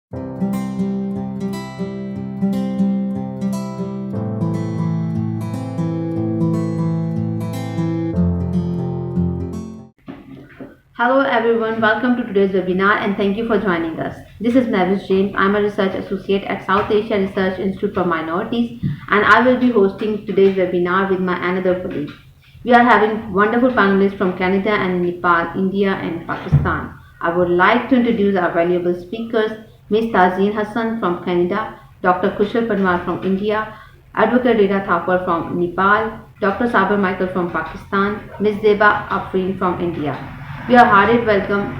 Hello everyone, welcome to today's webinar and thank you for joining us. This is Mehwish. I'm a research associate at South Asia Research Institute for Minorities and I will be hosting today's webinar with my another colleague. We are having wonderful panelists from Canada and Nepal, India and Pakistan. I would like to introduce our valuable speakers, Ms. Tazeen Hassan from Canada, Dr. Kaushal Panwar from India, Advocate Rita Thapa from Nepal, Dr. Sabir from Pakistan, Ms. Zeba Afrin from India. We are hearty welcome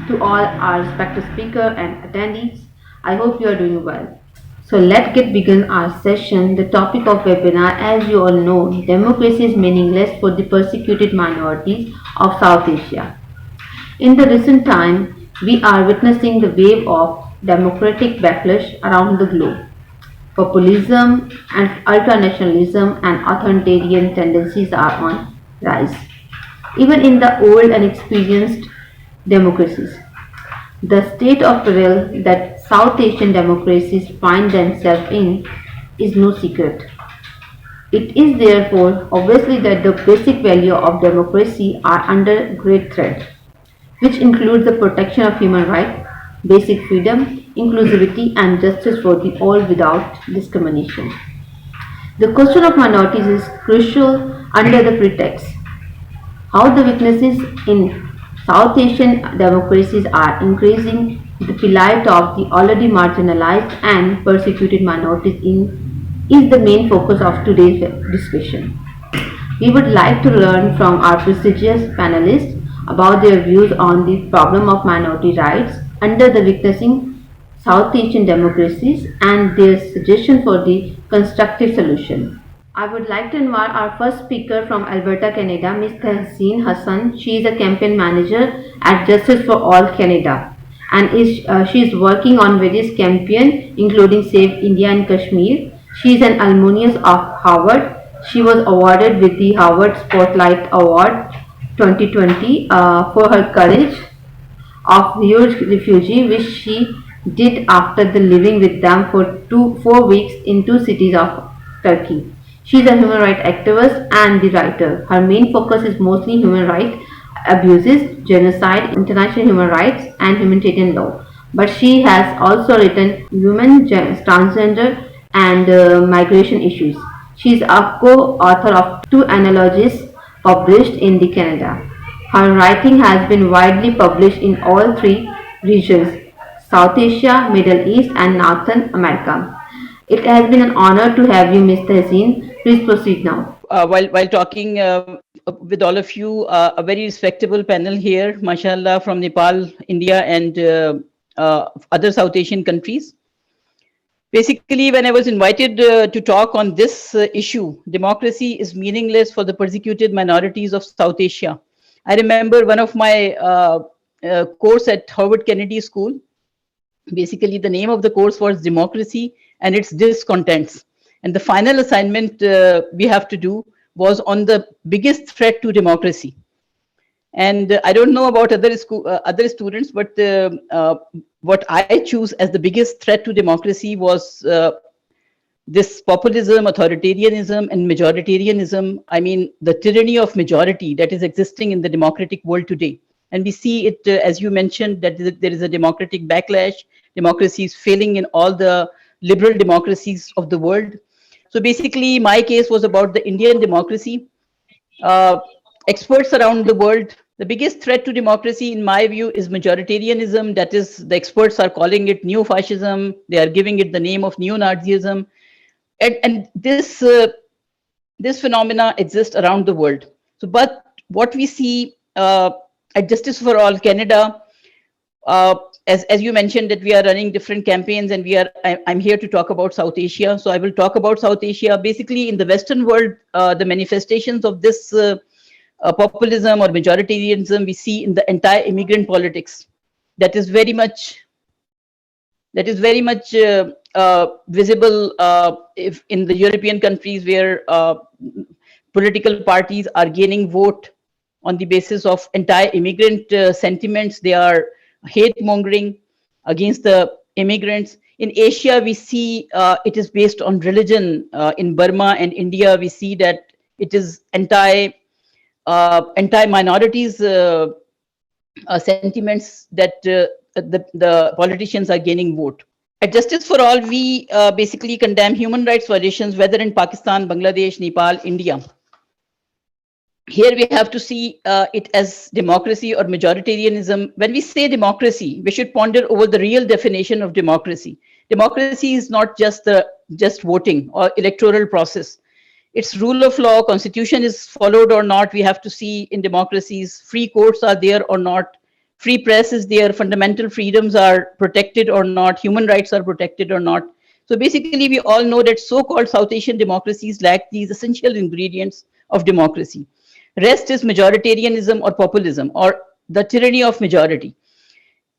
to all our respected speakers and attendees. I hope you are doing well. So let's begin our session. The topic of webinar, as you all know, democracy is meaningless for the persecuted minorities of South Asia. In the recent time, we are witnessing the wave of democratic backlash around the globe. Populism and ultranationalism and authoritarian tendencies are on rise. Even in the old and experienced democracies, the state of peril that South Asian democracies find themselves in is no secret. It is therefore obviously that the basic value of democracy are under great threat, which includes the protection of human rights, basic freedom, inclusivity and justice for the all without discrimination. The question of minorities is crucial under the pretext how the weaknesses in South Asian democracies are increasing the plight of the already marginalized and persecuted minorities is the main focus of today's discussion. We would like to learn from our prestigious panelists about their views on the problem of minority rights under the weaknessing South Asian democracies and their suggestion for the constructive solution. I would like to invite our first speaker from Alberta, Canada, Ms. Tazeen Hassan. She is a campaign manager at Justice for All Canada and she is working on various campaigns including Save India and Kashmir. She is an alumnus of Harvard. She was awarded with the Harvard Spotlight Award 2020 for her courage of refugee which she did after the living with them for 4 weeks in 2 cities of Turkey. She is a human rights activist and the writer. Her main focus is mostly human rights abuses, genocide, international human rights, and humanitarian law. But she has also written women, transgender, and migration issues. She is a co-author of 2 anthologies published in the Canada. Her writing has been widely published in all 3 regions: South Asia, Middle East, and Northern America. It has been an honor to have you, Ms. Tazeen. Please proceed now. While talking with all of you, a very respectable panel here, mashallah, from Nepal, India, and other South Asian countries. Basically, when I was invited to talk on this issue, democracy is meaningless for the persecuted minorities of South Asia. I remember one of my course at Harvard Kennedy School. Basically, the name of the course was Democracy and its Discontents. And the final assignment we have to do was on the biggest threat to democracy. And I don't know about other students, but what I choose as the biggest threat to democracy was this populism, authoritarianism, and majoritarianism. I mean, the tyranny of majority that is existing in the democratic world today. And we see it, as you mentioned, that there is a democratic backlash. Democracy is failing in all the liberal democracies of the world. So basically, my case was about the Indian democracy. Experts around the world, the biggest threat to democracy, in my view, is majoritarianism. That is, the experts are calling it neo-fascism. They are giving it the name of neo-Nazism. And this phenomena exists around the world. So, but what we see at Justice for All Canada, as you mentioned, that we are running different campaigns, and I'm here to talk about South Asia. So I will talk about South Asia. Basically, in the Western world, the manifestations of this populism or majoritarianism we see in the entire immigrant politics. That is very much visible if in the European countries where political parties are gaining vote on the basis of entire immigrant sentiments. They are hate mongering against the immigrants. In Asia, we see it is based on religion. In Burma and India, we see that it is anti-minorities sentiments that the politicians are gaining vote. At Justice for All, we basically condemn human rights violations, whether in Pakistan, Bangladesh, Nepal, India. Here we have to see it as democracy or majoritarianism. When we say democracy, we should ponder over the real definition of democracy. Democracy is not just voting or electoral process. It's rule of law, constitution is followed or not. We have to see in democracies, free courts are there or not, free press is there, fundamental freedoms are protected or not, human rights are protected or not. So basically, we all know that so-called South Asian democracies lack these essential ingredients of democracy. Rest is majoritarianism or populism or the tyranny of majority.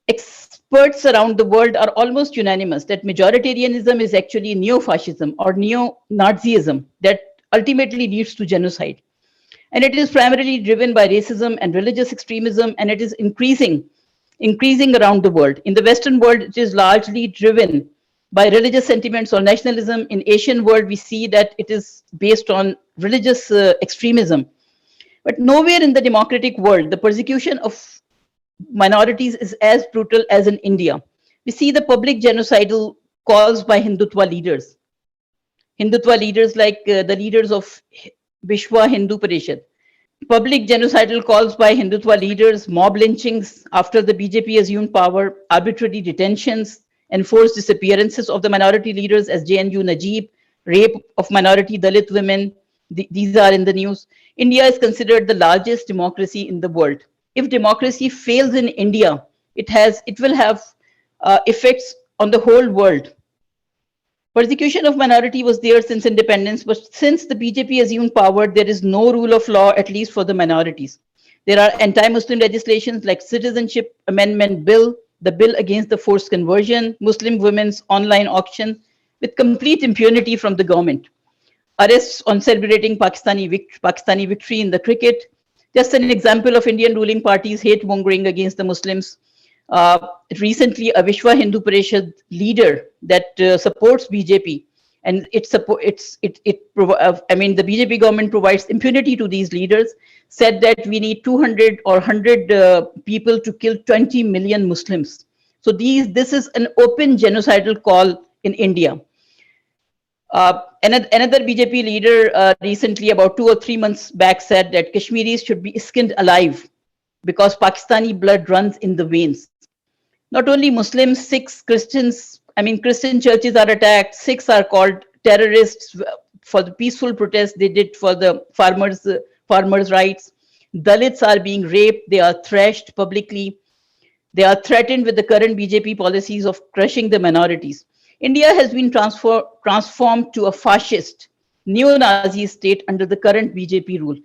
Experts around the world are almost unanimous that majoritarianism is actually neo-fascism or neo-Nazism that ultimately leads to genocide. And it is primarily driven by racism and religious extremism, and it is increasing around the world. In the Western world, it is largely driven by religious sentiments or nationalism. In Asian world, we see that it is based on religious extremism. But nowhere in the democratic world, the persecution of minorities is as brutal as in India. We see the public genocidal calls by Hindutva leaders. Hindutva leaders like the leaders of Vishwa Hindu Parishad. Public genocidal calls by Hindutva leaders, mob lynchings after the BJP assumed power, arbitrary detentions, enforced disappearances of the minority leaders as JNU Najib, rape of minority Dalit women. These are in the news. India is considered the largest democracy in the world. If democracy fails in India, it will have effects on the whole world. Persecution of minority was there since independence, but since the BJP assumed power, there is no rule of law, at least for the minorities. There are anti-Muslim legislations like Citizenship Amendment Bill, the bill against the forced conversion, Muslim women's online auction, with complete impunity from the government. Arrests on celebrating Pakistani victory in the cricket. Just an example of Indian ruling parties' hate mongering against the Muslims. Recently, a Vishwa Hindu Parishad leader that supports BJP, and the BJP government provides impunity to these leaders, said that we need 200 or 100 people to kill 20 million Muslims. So this is an open genocidal call in India. Another BJP leader recently, about 2 or 3 months back, said that Kashmiris should be skinned alive because Pakistani blood runs in the veins. Not only Muslims, Sikhs, Christians, Christian churches are attacked. Sikhs are called terrorists for the peaceful protest they did for the farmers' rights. Dalits are being raped. They are thrashed publicly. They are threatened with the current BJP policies of crushing the minorities. India has been transformed to a fascist, neo-Nazi state under the current BJP rule.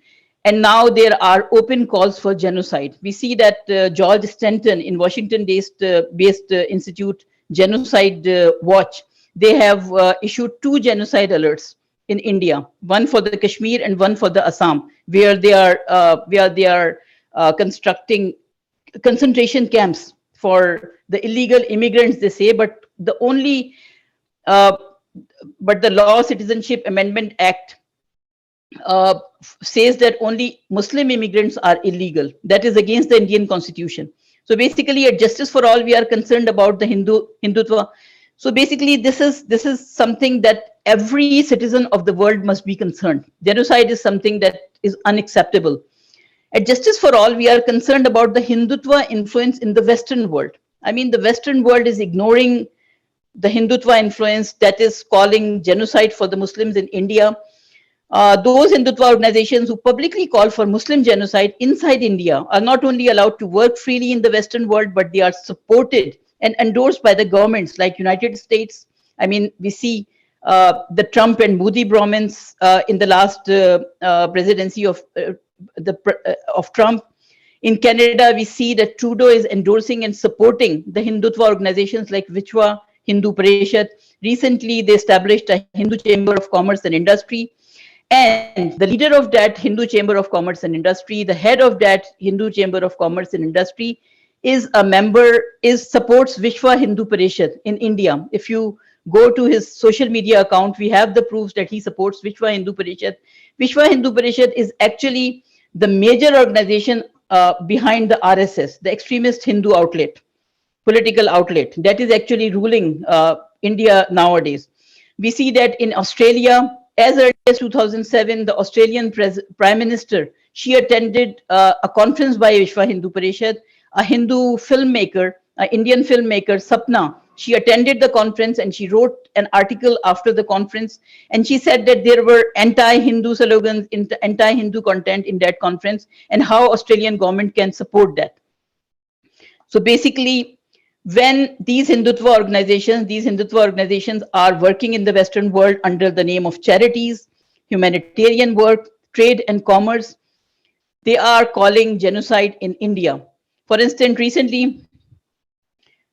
And now there are open calls for genocide. We see that George Stanton in Washington-based institute, Genocide Watch, they have issued 2 genocide alerts in India, one for the Kashmir and one for the Assam, where they are constructing concentration camps for the illegal immigrants, they say, but the Law Citizenship Amendment Act says that only Muslim immigrants are illegal. That is against the Indian Constitution. So basically, at Justice for All, we are concerned about the Hindutva. So basically, this is something that every citizen of the world must be concerned. Genocide is something that is unacceptable. At Justice for All, we are concerned about the Hindutva influence in the Western world. The Western world is ignoring the Hindutva influence that is calling genocide for the Muslims in India. Those Hindutva organizations who publicly call for Muslim genocide inside India are not only allowed to work freely in the Western world, but they are supported and endorsed by the governments like United States. We see the Trump and Modi Brahmins in the last presidency of Trump. In Canada, we see that Trudeau is endorsing and supporting the Hindutva organizations like Vishwa Hindu Parishad. Recently, they established a Hindu Chamber of Commerce and Industry. And the leader of that Hindu Chamber of Commerce and Industry, the head of that Hindu Chamber of Commerce and Industry, supports Vishwa Hindu Parishad in India. If you go to his social media account, we have the proofs that he supports Vishwa Hindu Parishad. Vishwa Hindu Parishad is actually the major organization behind the RSS, the extremist Hindu outlet, political outlet that is actually ruling India nowadays. We see that in Australia, as early as 2007, the Australian Prime Minister, she attended a conference by Vishwa Hindu Parishad, a Hindu filmmaker, an Indian filmmaker, Sapna. She attended the conference and she wrote an article after the conference. And she said that there were anti-Hindu slogans, anti-Hindu content in that conference, and how Australian government can support that. So basically, when these Hindutva organizations are working in the Western world under the name of charities, humanitarian work, trade and commerce, they are calling genocide in India. For instance, recently,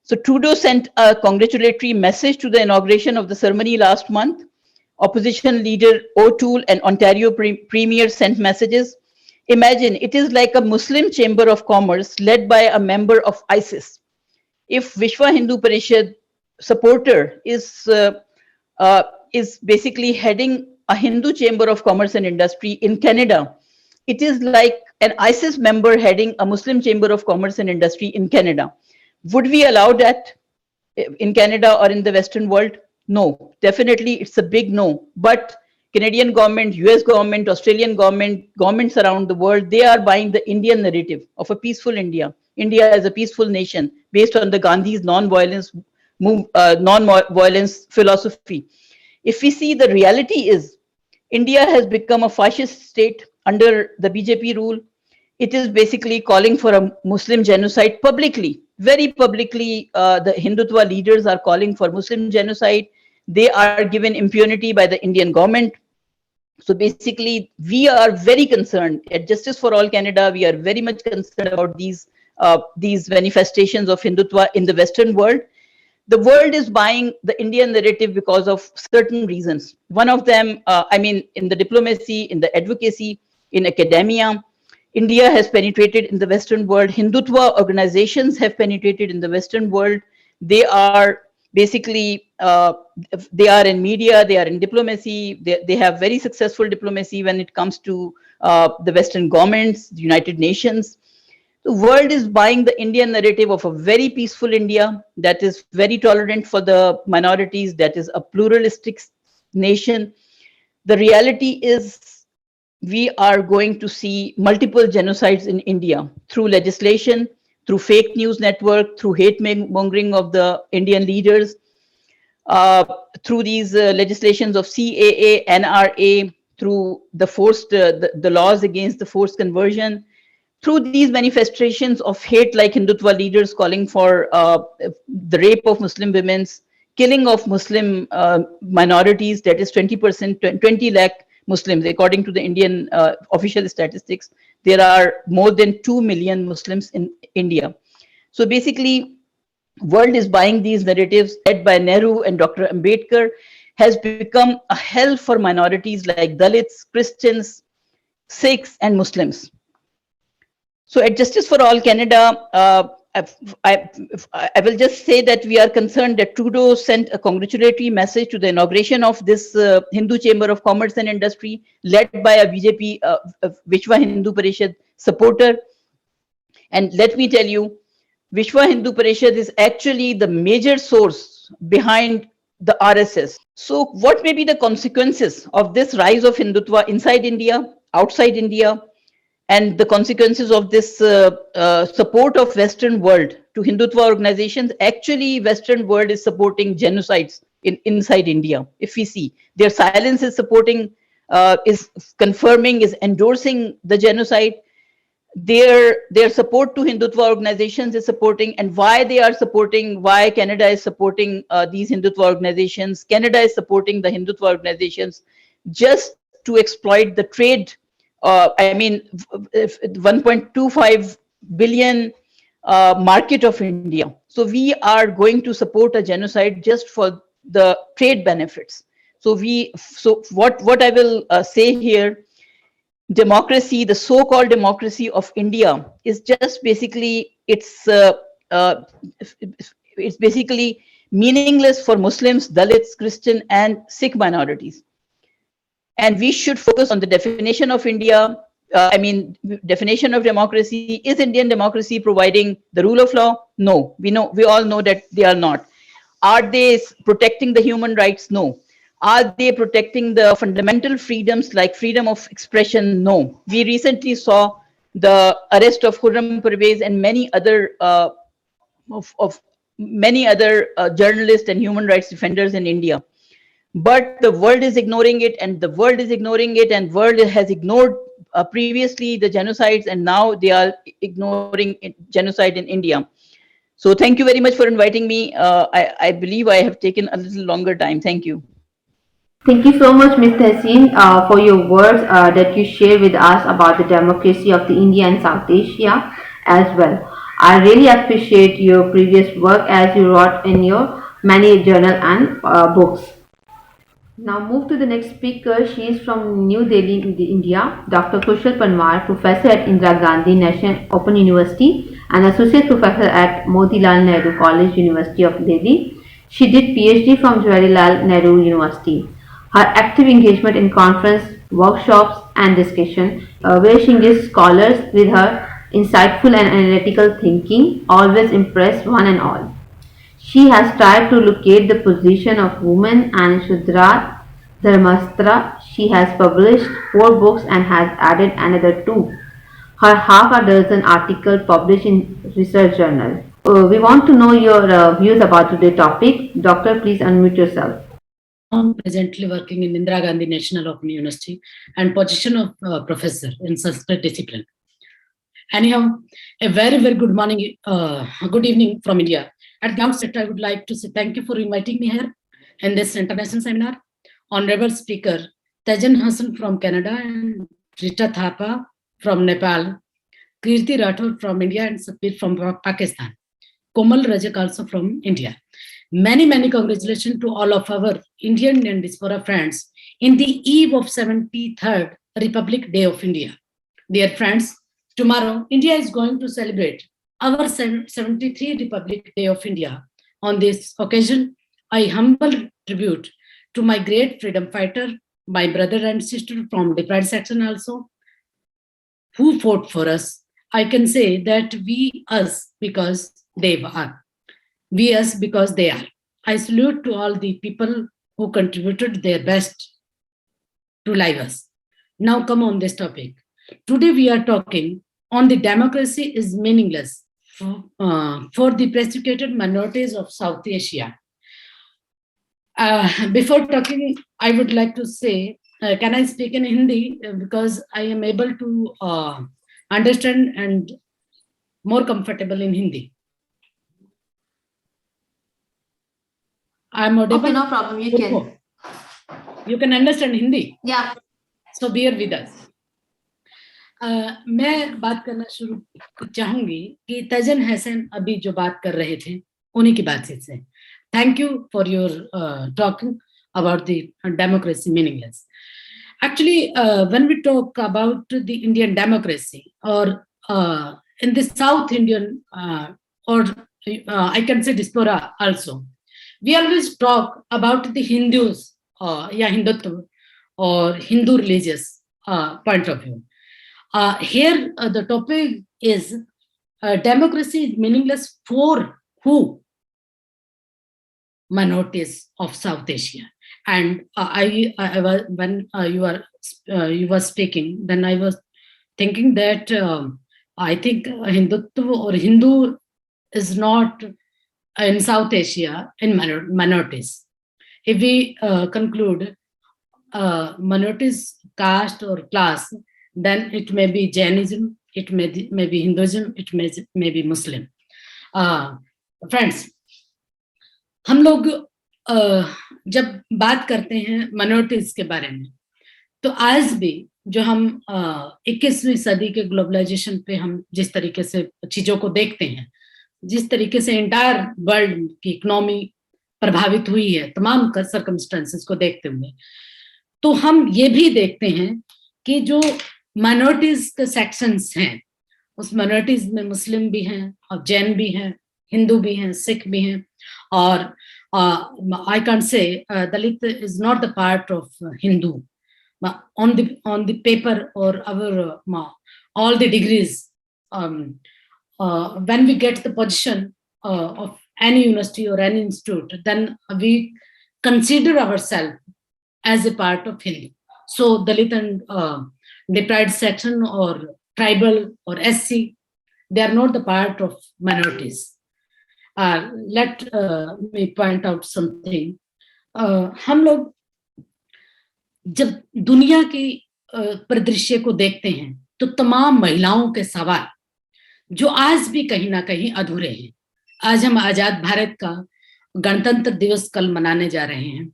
so Trudeau sent a congratulatory message to the inauguration of the ceremony last month. Opposition leader O'Toole and Ontario Premier sent messages. Imagine, it is like a Muslim chamber of commerce led by a member of ISIS. If Vishwa Hindu Parishad supporter is basically heading a Hindu chamber of commerce and industry in Canada, it is like an ISIS member heading a Muslim chamber of commerce and industry in Canada. Would we allow that in Canada or in the Western world? No, definitely it's a big no. But Canadian government, US government, Australian government, governments around the world, they are buying the Indian narrative of a peaceful India. India as a peaceful nation based on the Gandhi's non-violence philosophy. If we see, the reality is India has become a fascist state under the BJP rule. It is basically calling for a Muslim genocide publicly. Very publicly, the Hindutva leaders are calling for Muslim genocide. They are given impunity by the Indian government. So basically, we are very concerned at Justice for All Canada. We are very much concerned about these manifestations of Hindutva in the Western world. The world is buying the Indian narrative because of certain reasons. One of them, in the diplomacy, in the advocacy, in academia, India has penetrated in the Western world. Hindutva organizations have penetrated in the Western world. They are basically, they are in media, they are in diplomacy. They have very successful diplomacy when it comes to the Western governments, the United Nations. The world is buying the Indian narrative of a very peaceful India that is very tolerant for the minorities, that is a pluralistic nation. The reality is we are going to see multiple genocides in India through legislation, through fake news network, through hate mongering of the Indian leaders, through these legislations of CAA, NRA, through the forced, the laws against the forced conversion, through these manifestations of hate like Hindutva leaders calling for the rape of Muslim women's, killing of Muslim minorities, that is 20%, 20 lakh Muslims. According to the Indian official statistics, there are more than 2 million Muslims in India. So basically, world is buying these narratives led by Nehru and Dr. Ambedkar, has become a hell for minorities like Dalits, Christians, Sikhs, and Muslims. So at Justice for All Canada, I will just say that we are concerned that Trudeau sent a congratulatory message to the inauguration of this Hindu Chamber of Commerce and Industry led by a BJP Vishwa Hindu Parishad supporter. And let me tell you, Vishwa Hindu Parishad is actually the major source behind the RSS. So what may be the consequences of this rise of Hindutva inside India, outside India, and the consequences of this support of Western world to Hindutva organizations? Actually, Western world is supporting genocides inside India. If we see, their silence is supporting, is confirming, is endorsing the genocide. Their support to Hindutva organizations is supporting, and why they are supporting, why Canada is supporting these Hindutva organizations. Canada is supporting the Hindutva organizations just to exploit the trade. 1.25 billion market of India. So we are going to support a genocide just for the trade benefits. So what I will say here, democracy, the so-called democracy of India is just basically it's basically meaningless for Muslims, Dalits, Christian, and Sikh minorities. And we should focus on the definition of India. Definition of democracy. Is Indian democracy providing the rule of law? No, we all know that they are not. Are they protecting the human rights? No. Are they protecting the fundamental freedoms like freedom of expression? No. We recently saw the arrest of Khurram Parvez and many other journalists and human rights defenders in India. But the world is ignoring it, and the world is ignoring it, and world has ignored previously the genocides, and now they are ignoring genocide in India. So thank you very much for inviting me. I believe I have taken a little longer time. Thank you. Thank you so much, Ms. Tazeen, for your words that you share with us about the democracy of the India and South Asia as well. I really appreciate your previous work as you wrote in your many journal and books. Now move to the next speaker. She is from New Delhi, India, Dr. Kaushal Panwar, Professor at Indira Gandhi National Open University and Associate Professor at Motilal Nehru College, University of Delhi. She did PhD from Jawaharlal Nehru University. Her active engagement in conference, workshops and discussion, where she engaged scholars with her insightful and analytical thinking, always impressed one and all. She has tried to locate the position of women and Shudra Dharmastra. She has published 4 books and has added another 2. Her half a dozen articles published in research journal. We want to know your views about today's topic. Doctor, please unmute yourself. I'm presently working in Indira Gandhi National Open University and position of professor in Sanskrit discipline. Anyhow, a very, very good morning, good evening from India. At the outset, I would like to say thank you for inviting me here in this international seminar. Honorable speaker, Tazeen Hassan from Canada and Rita Thapa from Nepal, Kirti Rathod from India and Sabir from Pakistan. Komal Rajak also from India. Many, many congratulations to all of our Indian and diaspora friends in the eve of 73rd Republic Day of India. Dear friends, tomorrow India is going to celebrate our 73rd Republic Day of India. On this occasion, I humble tribute to my great freedom fighter, my brother and sister from different section also, who fought for us. I can say that we, us, because they are. We, us, because they are. I salute to all the people who contributed their best to live us. Now come on this topic. Today we are talking on the democracy is meaningless for the persecuted minorities of South Asia. Before talking, I would like to say, can I speak in Hindi? Because I am able to understand and more comfortable in Hindi. I'm audible. Okay, no problem. You can. You can understand Hindi? Yeah. So bear with us. मैं बात करना शुरू चाहूंगी कि तजन हसन अभी जो बात कर रहे थे उन्हीं की बातचीत से. Thank you for your talking about the democracy meaningless. Actually, when we talk about the Indian democracy or in the South Indian or I can say diaspora also, we always talk about the Hindus Hindutva or Hindu religious point of view. Here the topic is democracy is meaningless for who? Minorities of South Asia. And I was, when you were speaking, then I was thinking that I think Hindutva or Hindu is not in South Asia in minorities. If we conclude minorities caste or class, then it may be Jainism, it may be Hinduism, it may be Muslim. Friends, हम लोग जब बात करते हैं minorities के बारे में, तो आज भी जो हम 21वीं सदी के ग्लोबलाइजेशन पे हम जिस तरीके से चीजों को देखते हैं, जिस तरीके से एंटायर वर्ल्ड की इकोनॉमी प्रभावित हुई है तमाम सर्कमस्टेंसेस को देखते हुए, तो हम ये भी देखते हैं कि जो माइनॉरिटीज के सेक्शंस हैं उस माइनॉरिटीज में मुस्लिम भी हैं और जैन भी हैं, हिंदू भी हैं, सिख भी हैं, और I can't say Dalit is not the part of Hindu. On the paper or our all the degrees, when we get the position of any university or any institute, then we consider ourselves as a part of Hindu. So Dalit and deprived section or tribal or SC, they are not the part of minorities. Let me point out something. हम लोग जब दुनिया की परिदृश्य को देखते हैं तो तमाम महिलाओं के सवाल जो आज भी कहीं ना कहीं अधूरे हैं। आज हम आजाद भारत का गणतंत्र दिवस कल मनाने जा रहे हैं,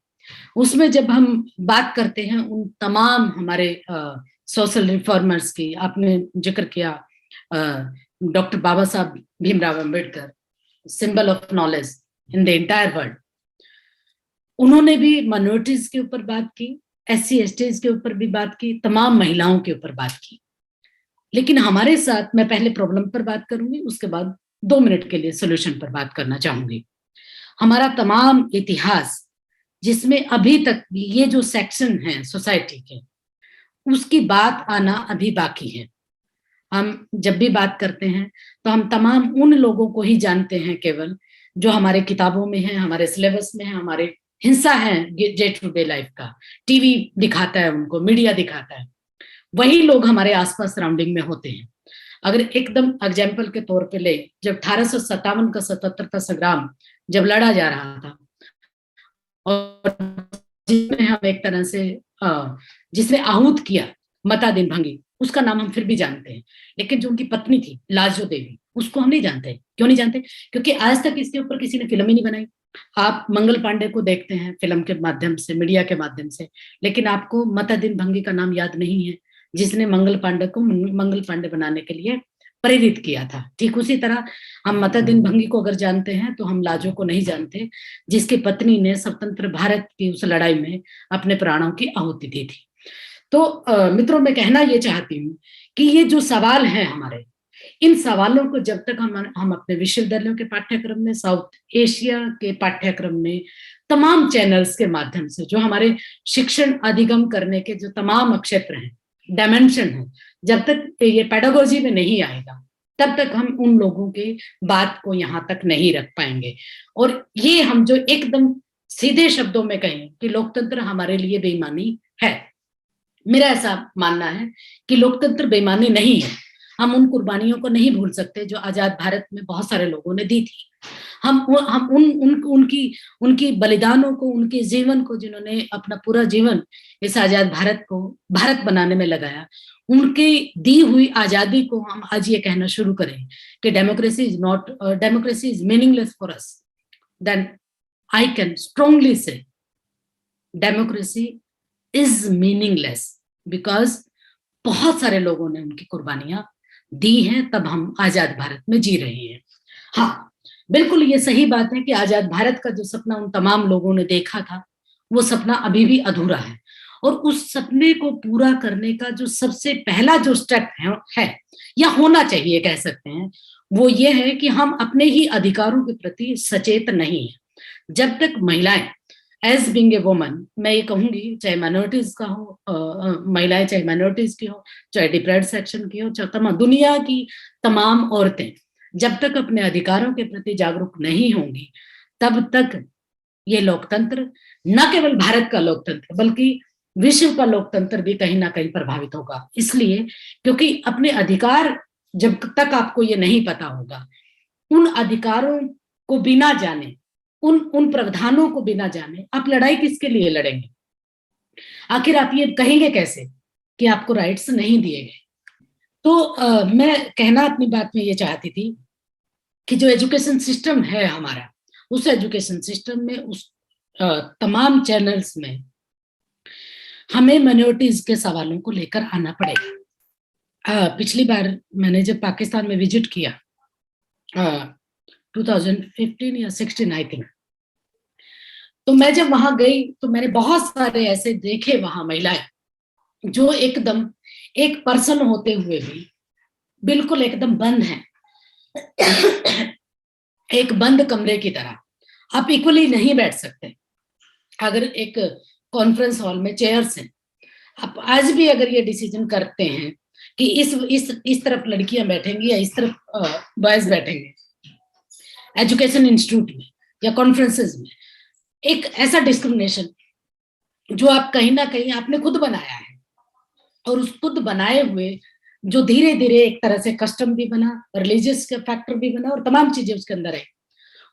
उसमें जब हम बात करते हैं उन तमाम हमारे सोशल रिफॉर्मर्स की, आपने जिक्र किया doctor Baba Saheb Bhimrao Ambedkar, symbol of knowledge in the entire world, उन्होंने भी माइनॉरिटीज के ऊपर बात की, SC STs के ऊपर भी बात की, तमाम महिलाओं के ऊपर बात की। लेकिन हमारे साथ, मैं पहले प्रॉब्लम पर बात करूंगी, उसके बाद 2 मिनट के लिए सोल्यूशन पर बात करना चाहूंगी। हमारा तमाम इतिहास जिसमें अभी तक ये जो सेक्शन है सोसाइटी के, उसकी बात आना अभी बाकी है। हम जब भी बात करते हैं तो हम तमाम उन लोगों को ही जानते हैं केवल जो हमारे किताबों में है, हमारे सिलेबस में है, हमारे हिस्सा है डे टू डे लाइफ का, टीवी दिखाता है उनको, मीडिया दिखाता है, वही लोग हमारे आसपास सराउंडिंग में होते हैं। अगर एकदम एग्जाम्पल के तौर पे ले, जब 1857 का स्वतंत्रता संग्राम जब लड़ा जा रहा था और जिसमें हम एक तरह से जिसने आहूत किया मता दिन भंगी, उसका नाम हम फिर भी जानते हैं, लेकिन जो उनकी पत्नी थी लाजो देवी, उसको हम नहीं जानते। क्यों नहीं जानते? क्योंकि आज तक इसके ऊपर किसी ने फिल्म ही नहीं बनाई। आप मंगल पांडे को देखते हैं फिल्म के माध्यम से, मीडिया के माध्यम से, लेकिन आपको मता दिन भंगी का नाम याद नहीं है, जिसने मंगल पांडे को मंगल पांडे बनाने के लिए प्रेरित किया था। ठीक उसी तरह हम मता दिन भंगी को अगर जानते हैं तो हम लाजो को नहीं जानते, जिसकी पत्नी ने स्वतंत्र भारत की उस लड़ाई में अपने प्राणों की आहुति दी थी। तो मित्रों, मैं कहना ये चाहती हूँ कि ये जो सवाल हैं हमारे, इन सवालों को जब तक हम अपने विश्वविद्यालयों के पाठ्यक्रम में, साउथ एशिया के पाठ्यक्रम में, तमाम चैनल्स के माध्यम से जो हमारे शिक्षण अधिगम करने के जो तमाम क्षेत्र हैं, डायमेंशन है, जब तक ये पेडागोजी में नहीं आएगा तब तक हम उन लोगों के बात को यहाँ तक नहीं रख पाएंगे। और ये हम जो एकदम सीधे शब्दों में कहें कि लोकतंत्र हमारे लिए बेईमानी है, मेरा ऐसा मानना है कि लोकतंत्र बेईमानी नहीं है। हम उन कुर्बानियों को नहीं भूल सकते जो आजाद भारत में बहुत सारे लोगों ने दी थी। हम उनकी बलिदानों को, उनके जीवन को, जिन्होंने अपना पूरा जीवन इस आजाद भारत को भारत बनाने में लगाया, उनकी दी हुई आजादी को हम आज ये कहना शुरू करें कि democracy is meaningless for us, then I can strongly say democracy is meaningless, because बहुत सारे लोगों ने उनकी कुर्बानियां दी हैं, तब हम आजाद भारत में जी रहे हैं। हाँ, बिल्कुल ये सही बात है कि आजाद भारत का जो सपना उन तमाम लोगों ने देखा था, वो सपना अभी भी अधूरा है। और उस सपने को पूरा करने का जो सबसे पहला जो स्टेप है या होना चाहिए कह सकते हैं, वो ये है कि हम अपने ही अधिकारों के प्रति सचेत नहीं है। जब तक महिलाएं एज बीइंग ए वुमन, मैं ये कहूंगी, चाहे माइनॉरिटीज का हो, महिलाएं चाहे माइनॉरिटीज की हो, चाहे डिप्राइव्ड सेक्शन की हो, चाहे तमाम दुनिया की तमाम औरतें जब तक अपने अधिकारों के प्रति जागरूक नहीं होंगी, तब तक ये लोकतंत्र, न केवल भारत का लोकतंत्र बल्कि विश्व का लोकतंत्र भी कहीं ना कहीं प्रभावित होगा। इसलिए क्योंकि अपने अधिकार जब तक आपको ये नहीं पता होगा, उन अधिकारों को बिना जाने, उन प्रावधानों को बिना जाने आप लड़ाई किसके लिए लड़ेंगे? आखिर आप ये कहेंगे कैसे कि आपको राइट्स नहीं दिए गए? तो मैं कहना अपनी बात में ये चाहती थी कि जो एजुकेशन सिस्टम है हमारा, उस एजुकेशन सिस्टम में, उस तमाम चैनल्स में हमें माइनॉरिटीज के सवालों को लेकर आना पड़ेगा। पिछली बार मैंने जब पाकिस्तान में विजिट किया 2015 या 16 आई थिंक, तो मैं जब वहां गई तो मैंने बहुत सारे ऐसे देखे वहां महिलाएं जो एकदम एक पर्सन होते हुए भी बिल्कुल एकदम बंद हैं, एक बंद कमरे की तरह। आप इक्वली नहीं बैठ सकते। अगर एक कॉन्फ्रेंस हॉल में चेयर्स हैं, आप आज भी अगर ये डिसीजन करते हैं कि इस तरफ लड़कियां बैठेंगी या इस तरफ बॉयज बैठेंगे, एजुकेशन इंस्टीट्यूट में या कॉन्फ्रेंसेस में, एक ऐसा डिस्क्रिमिनेशन जो आप कहीं ना कहीं आपने खुद बनाया है, और उस खुद बनाए हुए जो धीरे धीरे एक तरह से कस्टम भी बना, रिलीजियस का फैक्टर भी बना, और तमाम चीजें उसके अंदर है,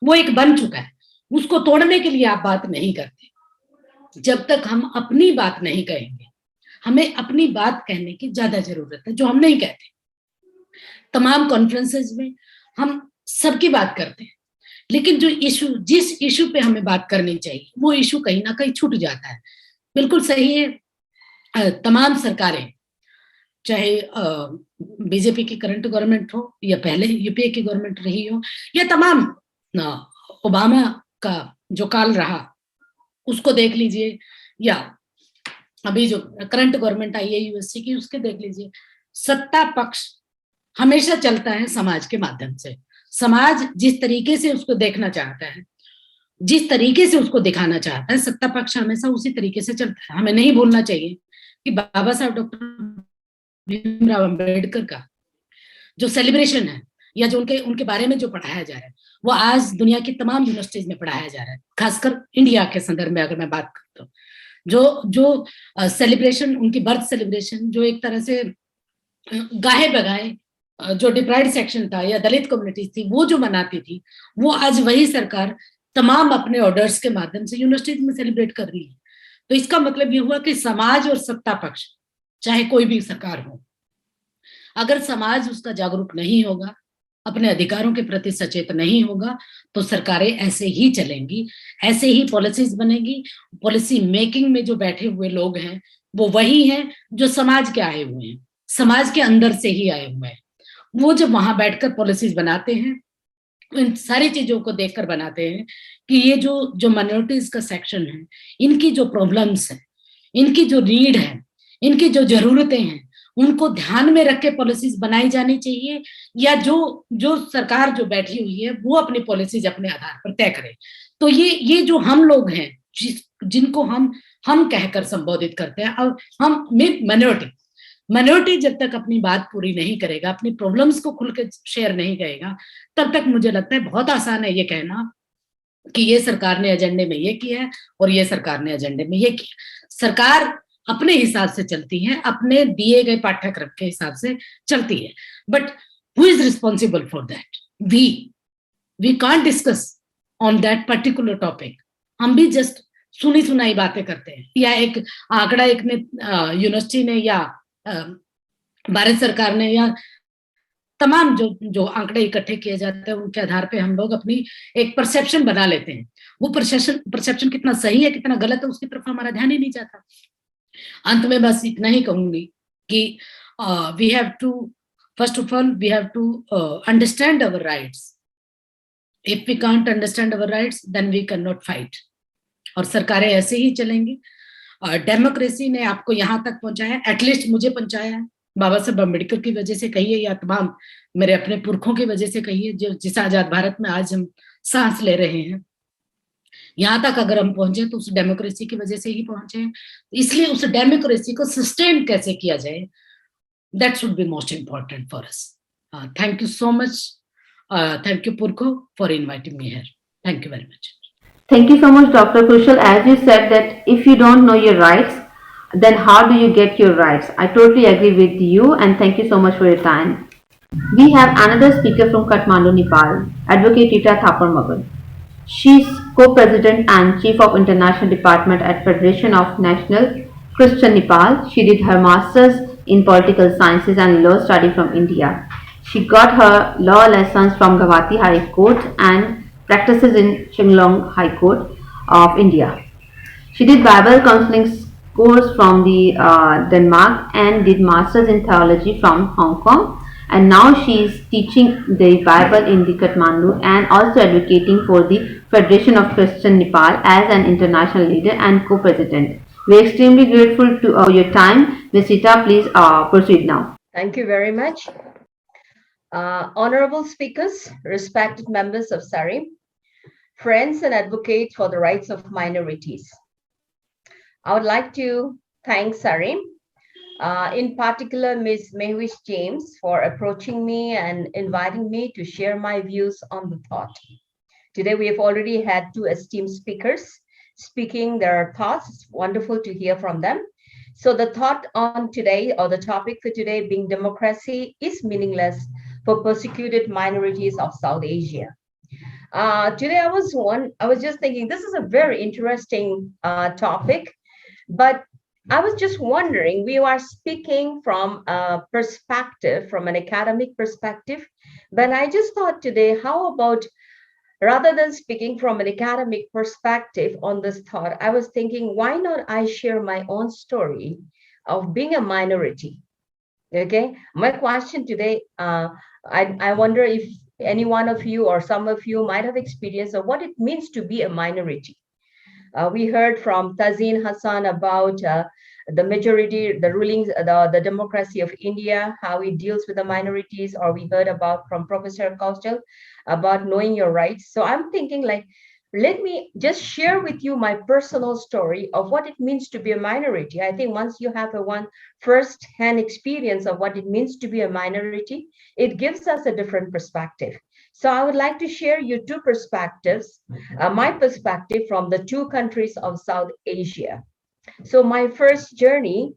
वो एक बन चुका है। उसको तोड़ने के लिए आप बात नहीं करते। जब तक हम अपनी बात नहीं कहेंगे, हमें अपनी बात कहने की ज्यादा जरूरत है, जो हम नहीं कहते। तमाम कॉन्फ्रेंसेस में हम सबकी बात करते हैं, लेकिन जो इशू, जिस इशू पे हमें बात करनी चाहिए, वो इशू कहीं ना कहीं छूट जाता है। बिल्कुल सही है, तमाम सरकारें, चाहे बीजेपी की करंट गवर्नमेंट हो या पहले यूपीए की गवर्नमेंट रही हो, या तमाम ओबामा का जो काल रहा उसको देख लीजिए, या अभी जो करंट गवर्नमेंट आई है यूएससी की, उसके देख लीजिए, सत्ता पक्ष हमेशा चलता है समाज के माध्यम से। समाज जिस तरीके से उसको देखना चाहता है, जिस तरीके से उसको दिखाना चाहता है, सत्ता पक्ष हमेशा उसी तरीके से चलता है। हमें नहीं भूलना चाहिए कि बाबा साहब डॉक्टर भीमराव अंबेडकर का जो सेलिब्रेशन है, या जो उनके बारे में जो पढ़ाया जा रहा है, वो आज दुनिया की तमाम यूनिवर्सिटीज में पढ़ाया जा रहा है। खासकर इंडिया के संदर्भ में अगर मैं बात करता हूँ, जो सेलिब्रेशन, उनकी बर्थ सेलिब्रेशन, जो एक तरह से गाहे बगाए जो डिप्राइव्ड सेक्शन था या दलित कम्युनिटीज थी, वो जो मनाती थी, वो आज वही सरकार तमाम अपने ऑर्डर्स के माध्यम से यूनिवर्सिटीज में सेलिब्रेट कर रही है। तो इसका मतलब ये हुआ कि समाज और सत्ता पक्ष, चाहे कोई भी सरकार हो, अगर समाज उसका जागरूक नहीं होगा, अपने अधिकारों के प्रति सचेत नहीं होगा, तो सरकारें ऐसे ही चलेंगी, ऐसे ही पॉलिसीज बनेगी। पॉलिसी मेकिंग में जो बैठे हुए लोग हैं, वो वही हैं जो समाज के आए हुए हैं, समाज के अंदर से ही आए हुए हैं। वो जब वहां बैठकर पॉलिसीज बनाते हैं, इन सारी चीजों को देखकर बनाते हैं कि ये जो माइनॉरिटीज का सेक्शन है, इनकी जो प्रॉब्लम्स है, इनकी जो नीड है, इनकी जो जरूरतें हैं, उनको ध्यान में रख के पॉलिसीज बनाई जानी चाहिए, या जो सरकार जो बैठी हुई है वो अपनी पॉलिसीज अपने आधार पर तय करे। तो ये जो हम लोग हैं, जिनको हम कहकर संबोधित करते हैं, अब हम माइनॉरिटी जब तक अपनी बात पूरी नहीं करेगा, अपनी प्रॉब्लम्स को खुल के शेयर नहीं करेगा, तब तक मुझे लगता है बहुत आसान है ये कहना कि ये सरकार ने एजेंडे में ये किया है और ये सरकार ने एजेंडे में ये किया। सरकार अपने हिसाब से चलती है, अपने दिए गए पाठ्यक्रम के हिसाब से चलती है, but who is responsible for that? We can't discuss on that particular topic. हम भी जस्ट सुनी सुनाई बातें करते हैं, या एक आंकड़ा एक ने यूनिवर्सिटी ने या भारत सरकार ने या तमाम जो आंकड़े इकट्ठे किए जाते हैं, उनके आधार पे हम लोग अपनी एक परसेप्शन बना लेते हैं। वो परसेप्शन कितना सही है, कितना गलत है, उसकी तरफ हमारा ध्यान ही नहीं जाता। अंत में बस इतना ही कहूंगी कि we have to, first of all we have to understand our rights. If we can't understand our rights, then we can not fight. और सरकारें ऐसे ही चलेंगी। डेमोक्रेसी ने आपको यहाँ तक पहुंचाया, एटलीस्ट मुझे पहुंचाया है, बाबा साहब अम्बेडकर की वजह से कहिए या तमाम मेरे अपने पुरखों की वजह से कहिए, जो जिस आजाद भारत में आज हम सांस ले रहे हैं, यहाँ तक अगर हम पहुंचे तो उस डेमोक्रेसी की वजह से ही पहुंचे हैं। इसलिए उस डेमोक्रेसी को सस्टेन कैसे किया जाए, that should be most important for us. Thank you so much, thank you पुरखो for inviting me here. Thank you very much. Thank you so much, Dr. Kaushal. As you said that if you don't know your rights, then how do you get your rights? I totally agree with you, and thank you so much for your time. We have another speaker from Kathmandu, Nepal, Advocate Rita Thapa. She is co-president and chief of international department at Federation of National Christian Nepal. She did her master's in political sciences and law study from India. She got her law lessons from Guwahati High Court and practices in Shillong High Court of India. She did Bible counseling course from the Denmark and did masters in theology from Hong Kong, and now she is teaching the Bible in the Kathmandu and also advocating for the Federation of Christian Nepal as an international leader and co-president. We are extremely grateful to your time. Ms. Rita, please proceed now. Thank you very much. Honorable speakers, respected members of SARIM, friends and advocates for the rights of minorities. I would like to thank SARIM, in particular Ms. Mehwish James, for approaching me and inviting me to share my views on the thought. Today, we have already had two esteemed speakers speaking their thoughts. It's wonderful to hear from them. So the thought on today, or the topic for today, being democracy is meaningless for persecuted minorities of South Asia. Today, I was just thinking this is a very interesting topic, but I was just wondering, we are speaking from a perspective, from an academic perspective, but I just thought today, how about rather than speaking from an academic perspective on this thought, I was thinking, why not I share my own story of being a minority? Okay, my question today, I wonder if any one of you or some of you might have experience of what it means to be a minority. We heard from Tazeen Hassan about the majority, the rulings, the democracy of India, how it deals with the minorities, or we heard about from Professor Kaushal about knowing your rights. So I'm thinking like, let me just share with you my personal story of what it means to be a minority. I think once you have a first-hand experience of what it means to be a minority, it gives us a different perspective. So I would like to share you two perspectives, my perspective from the two countries of South Asia. So my first journey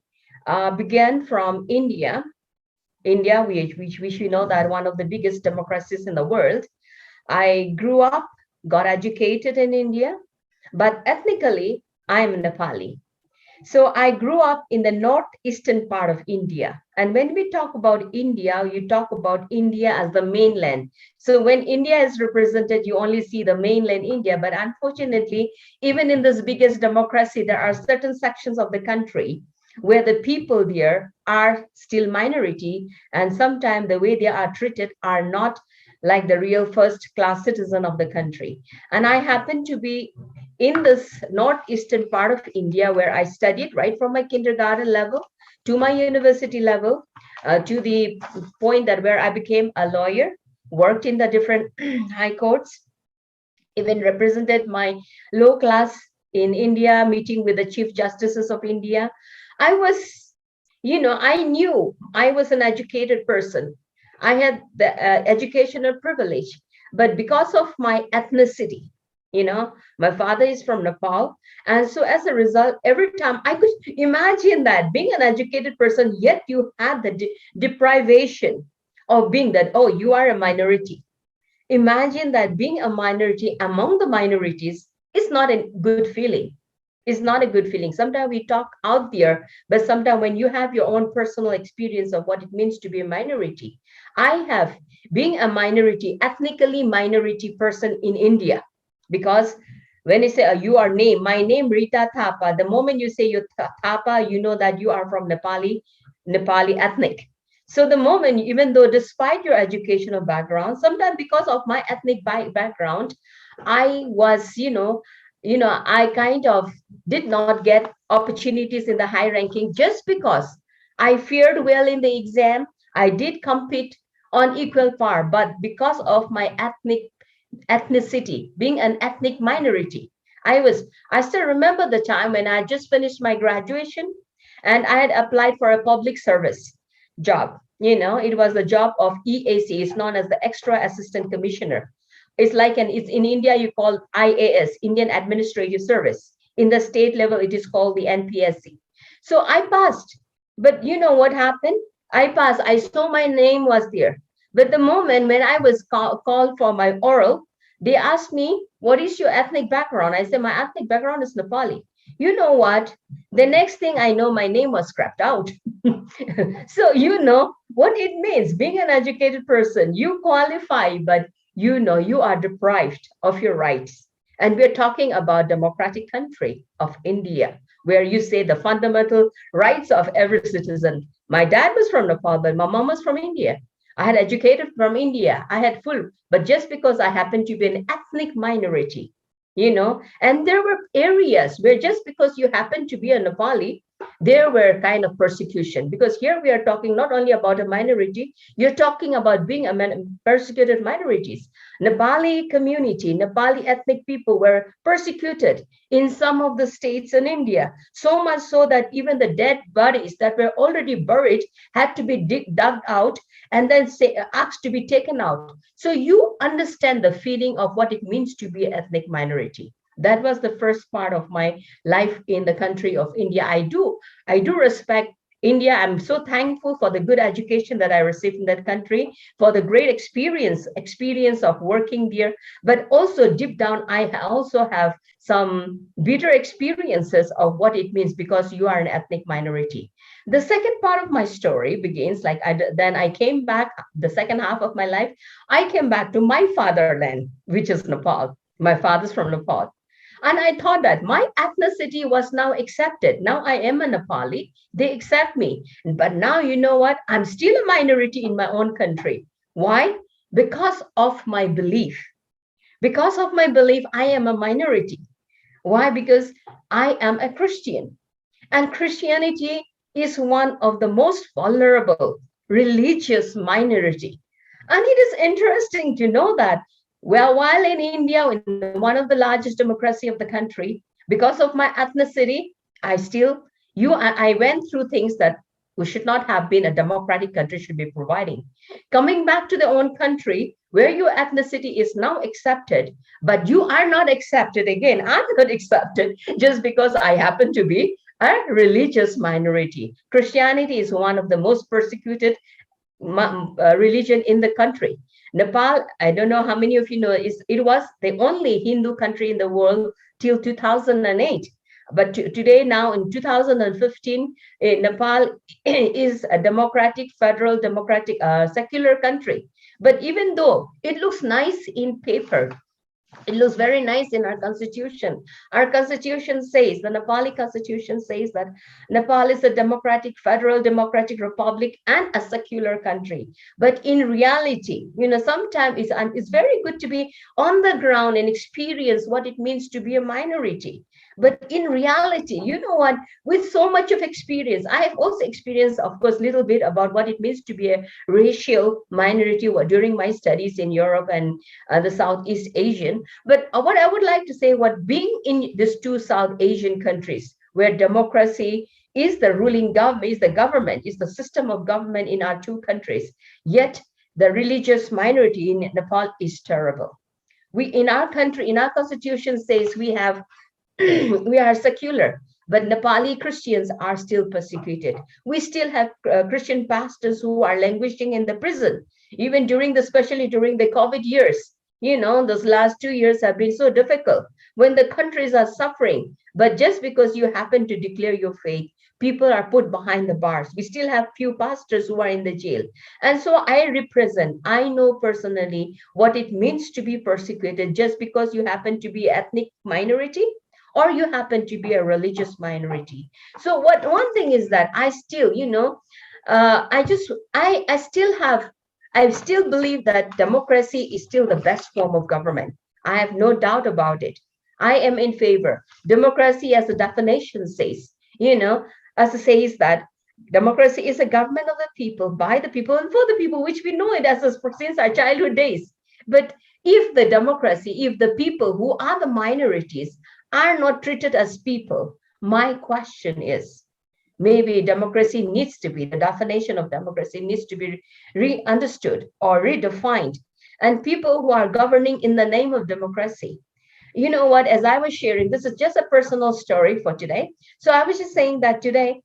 began from India, which we know that one of the biggest democracies in the world. I grew up, got educated in India, but ethnically, I'm Nepali. So I grew up in the northeastern part of India. And when we talk about India, you talk about India as the mainland. So when India is represented, you only see the mainland India. But unfortunately, even in this biggest democracy, there are certain sections of the country where the people there are still minority. And sometimes the way they are treated are not like the real first-class citizen of the country. And I happen to be in this northeastern part of India where I studied right from my kindergarten level to my university level, to the point that where I became a lawyer, worked in the different high courts, even represented my low class in India, meeting with the chief justices of India. I was, I knew I was an educated person. I had the educational privilege, but because of my ethnicity, my father is from Nepal. And so as a result, every time I could imagine that being an educated person, yet you had the deprivation of being that, oh, you are a minority. Imagine that being a minority among the minorities is not a good feeling. It's not a good feeling. Sometimes we talk out there, but sometimes when you have your own personal experience of what it means to be a minority, I have being a minority, ethnically minority person in India, because when you say you are named, my name Rita Thapa, the moment you say you're Thapa, you know that you are from Nepali ethnic. So the moment, even though despite your educational background, sometimes because of my ethnic background, I was, I kind of did not get opportunities in the high ranking just because I fared well in the exam. I did compete on equal par, but because of my ethnicity, being an ethnic minority, I still remember the time when I just finished my graduation and I had applied for a public service job. It was the job of EAC, it's known as the Extra Assistant Commissioner. It's in India, you call IAS, Indian Administrative Service. In the state level, it is called the NPSC. So I passed, but you know what happened? I passed, I saw my name was there. But the moment when I was called for my oral, they asked me, what is your ethnic background? I said, my ethnic background is Nepali. You know what? The next thing I know, my name was scrapped out. So you know what it means, being an educated person, you qualify, but you are deprived of your rights. And we're talking about democratic country of India, where you say the fundamental rights of every citizen. My dad was from Nepal, but my mom was from India. I had educated from India. I had full, but just because I happened to be an ethnic minority, and there were areas where just because you happen to be a Nepali, there were kind of persecution, because here we are talking not only about a minority, you're talking about being persecuted minorities. Nepali community, Nepali ethnic people were persecuted in some of the states in India, so much so that even the dead bodies that were already buried had to be dug out and then asked to be taken out. So you understand the feeling of what it means to be an ethnic minority. That was the first part of my life in the country of India. I do respect India. I'm so thankful for the good education that I received in that country, for the great experience of working there. But also deep down, I also have some bitter experiences of what it means because you are an ethnic minority. The second part of my story begins then I came back, the second half of my life, I came back to my fatherland, which is Nepal. My father's from Nepal. And I thought that my ethnicity was now accepted. Now I am a Nepali. They accept me. But now, you know what? I'm still a minority in my own country. Why? Because of my belief. Because of my belief, I am a minority. Why? Because I am a Christian. And Christianity is one of the most vulnerable religious minority. And it is interesting to know that, well, while in India, in one of the largest democracy of the country, because of my ethnicity, I went through things that we should not have been a democratic country should be providing. Coming back to their own country, where your ethnicity is now accepted, but you are not accepted again. I'm not accepted just because I happen to be a religious minority. Christianity is one of the most persecuted religion in the country. Nepal, I don't know how many of you know, it was the only Hindu country in the world till 2008. But today, now in 2015, Nepal is a democratic, federal, democratic, secular country. But even though it looks nice in paper, it looks very nice in our constitution. Our constitution says, the Nepali constitution says that Nepal is a democratic, federal, democratic republic and a secular country. But in reality, sometimes it's very good to be on the ground and experience what it means to be a minority. But in reality, you know what, with so much of experience, I have also experienced, of course, a little bit about what it means to be a racial minority during my studies in Europe and the Southeast Asian. But what I would like to say, what being in these two South Asian countries, where democracy is the ruling government, is the system of government in our two countries, yet the religious minority in Nepal is terrible. In our country, in our constitution says we are secular, but Nepali Christians are still persecuted. We still have Christian pastors who are languishing in the prison, even especially during the COVID years. Those last 2 years have been so difficult when the countries are suffering. But just because you happen to declare your faith, people are put behind the bars. We still have few pastors who are in the jail. And so I know personally what it means to be persecuted just because you happen to be ethnic minority or you happen to be a religious minority. So one thing is that I still, I still believe that democracy is still the best form of government. I have no doubt about it. I am in favor. Democracy, as the definition says, as it says that democracy is a government of the people, by the people, and for the people, which we know it since our childhood days. But if the people who are the minorities are not treated as people, my question is, maybe the definition of democracy needs to be re-understood or redefined. And people who are governing in the name of democracy, you know what, as I was sharing, this is just a personal story for today. So I was just saying that today,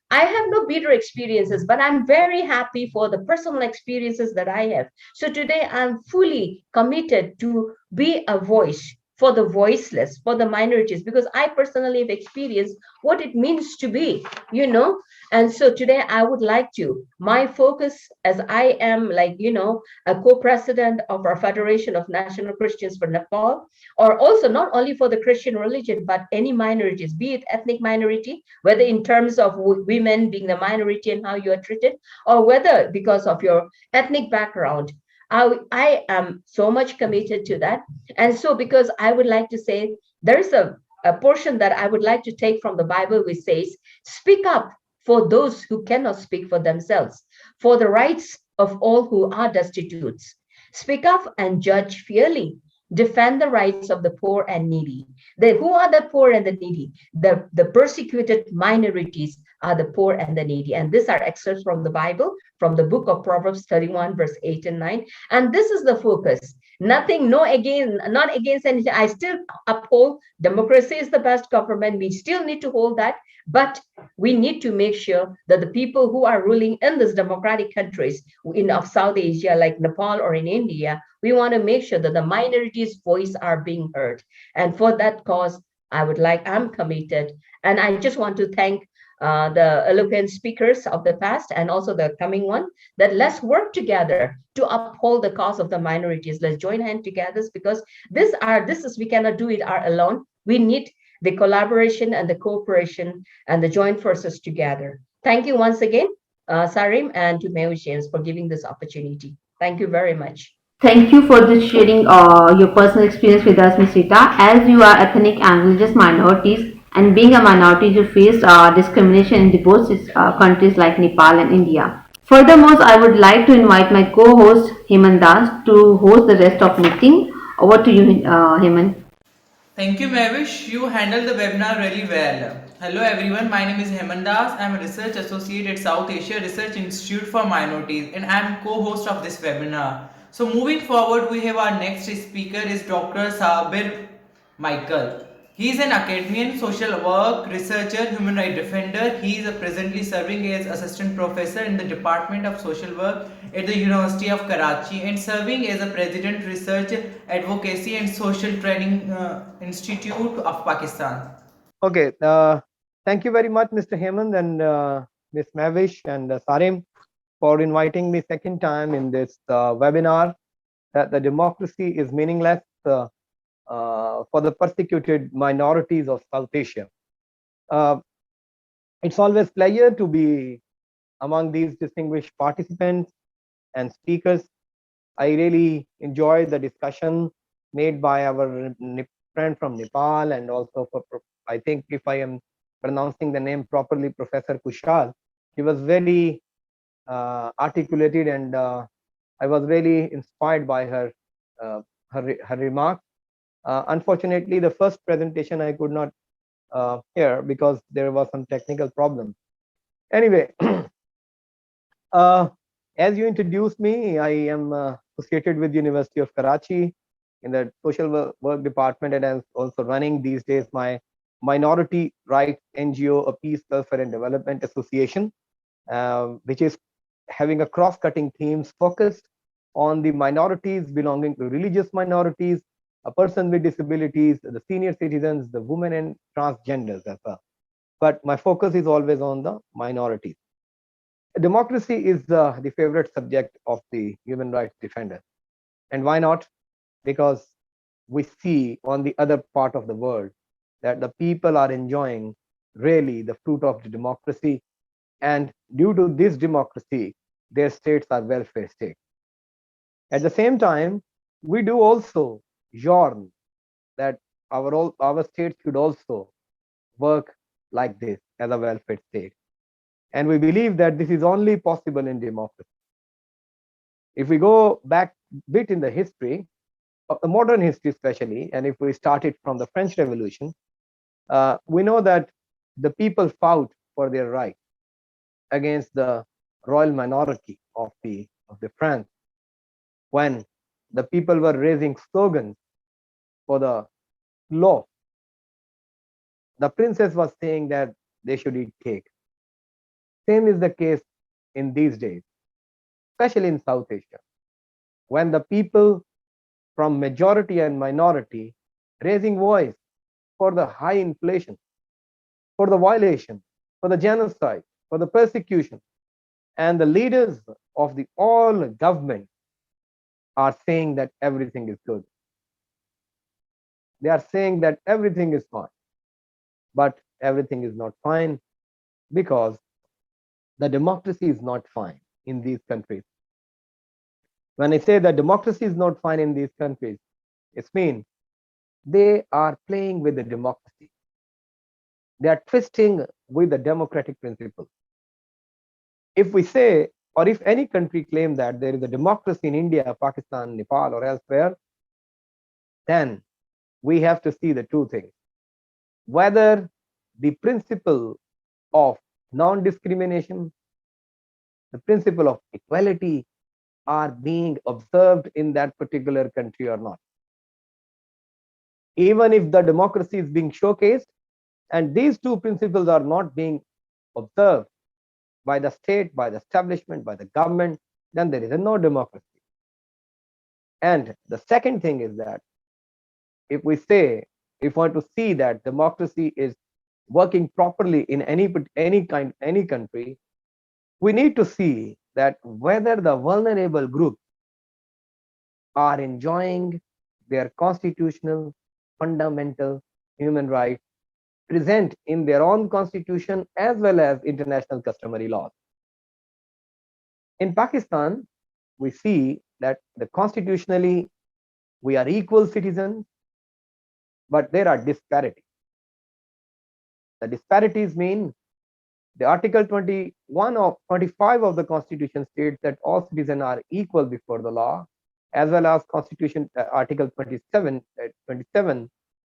I have no bitter experiences, but I'm very happy for the personal experiences that I have. So today I'm fully committed to be a voice for the voiceless, for the minorities, because I personally have experienced what it means to be, And so today I would like to, my focus, as I am a co-president of our Federation of National Christians for Nepal, or also not only for the Christian religion, but any minorities, be it ethnic minority, whether in terms of women being the minority and how you are treated, or whether because of your ethnic background. I am so much committed to that. And so because I would like to say, there's a a portion that I would like to take from the Bible, which says, speak up for those who cannot speak for themselves, for the rights of all who are destitute. Speak up and judge fairly. Defend the rights of the poor and needy. Who are the poor and the needy? The persecuted minorities are the poor and the needy. And these are excerpts from the Bible, from the book of Proverbs 31, verse 8 and 9. And this is the focus. Nothing, not against anything. I still uphold democracy is the best government. We still need to hold that. But we need to make sure that the people who are ruling in these democratic countries of South Asia, like Nepal or in India, we want to make sure that the minorities' voice are being heard. And for that cause, I'm committed. And I just want to thank the eloquent speakers of the past and also the coming one, that let's work together to uphold the cause of the minorities. Let's join hands together, because we cannot do it alone. We need the collaboration and the cooperation and the joint forces together. Thank you once again, SARIM, and to Mehwish for giving this opportunity. Thank you very much. Thank you for this sharing your personal experience with us, Ms. Rita. As you are ethnic and religious minorities, and being a minority, you faced discrimination in both countries like Nepal and India. Furthermore, I would like to invite my co-host Heman to host the rest of meeting. Over to you, Heman. Thank you, Mehwish. You handled the webinar really well. Hello everyone, my name is Heman. I'm a research associate at South Asia Research Institute for Minorities, and I am co-host of this webinar. So moving forward, we have our next speaker is Dr. Sabir Michael. He is an academician, social work researcher, human rights defender. He is presently serving as assistant professor in the Department of Social Work at the University of Karachi and serving as a president research advocacy and social training institute of Pakistan. Okay, thank you very much, Mr. Heman and Ms. Mehwish and SARIM for inviting me second time in this webinar, that the democracy is meaningless for the persecuted minorities of South Asia. It's always a pleasure to be among these distinguished participants and speakers. I really enjoyed the discussion made by our friend from Nepal, and also for, I think if I am pronouncing the name properly, Professor Kaushal. He was very articulated, and I was really inspired by her remarks. Unfortunately, the first presentation I could not hear because there was some technical problem. Anyway, as you introduced me, I am associated with University of Karachi in the social work department, and I'm also running these days my minority rights NGO, a Peace, Welfare and Development Association, which is having a cross-cutting themes focused on the minorities belonging to religious minorities, a person with disabilities, the senior citizens, the women and transgenders as well. But my focus is always on the minorities. Democracy is the favorite subject of the human rights defenders. And why not? Because we see on the other part of the world that the people are enjoying really the fruit of the democracy. And due to this democracy, their states are welfare states. At the same time, we do also yearn that our state should also work like this as a welfare state. And we believe that this is only possible in democracy. If we go back a bit in the history, of the modern history especially, and if we start it from the French Revolution, we know that the people fought for their rights against the royal minority of the France, when the people were raising slogans for the law. The princess was saying that they should eat cake. Same is the case in these days, especially in South Asia, when the people from majority and minority raising voice for the high inflation, for the violation, for the genocide, for the persecution, and the leaders of the all government are saying that everything is good. They are saying that everything is fine, but everything is not fine, because the democracy is not fine in these countries. When I say that democracy is not fine in these countries, it means they are playing with the democracy. They are twisting with the democratic principle. If we say, or if any country claim that there is a democracy in India, Pakistan, Nepal, or elsewhere, then we have to see the two things. Whether the principle of non-discrimination, the principle of equality are being observed in that particular country or not. Even if the democracy is being showcased and these two principles are not being observed by the state, by the establishment, by the government, then there is no democracy. And the second thing is that if we say, if we want to see that democracy is working properly in any country, we need to see that whether the vulnerable groups are enjoying their constitutional, fundamental human rights present in their own constitution as well as international customary laws. In Pakistan, we see that constitutionally we are equal citizens, but there are disparities. The disparities mean the Article 21 of 25 of the Constitution states that all citizens are equal before the law, as well as Constitution Article 27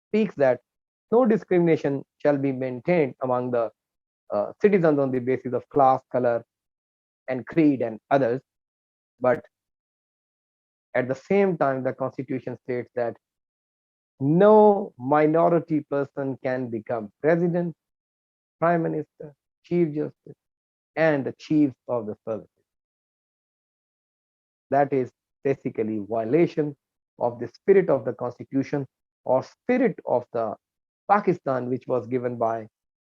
speaks that no discrimination shall be maintained among the citizens on the basis of class, color, and creed and others. But at the same time, the Constitution states that no minority person can become president, prime minister, chief justice, and the chiefs of the services. That is basically violation of the spirit of the Constitution or spirit of the Pakistan, which was given by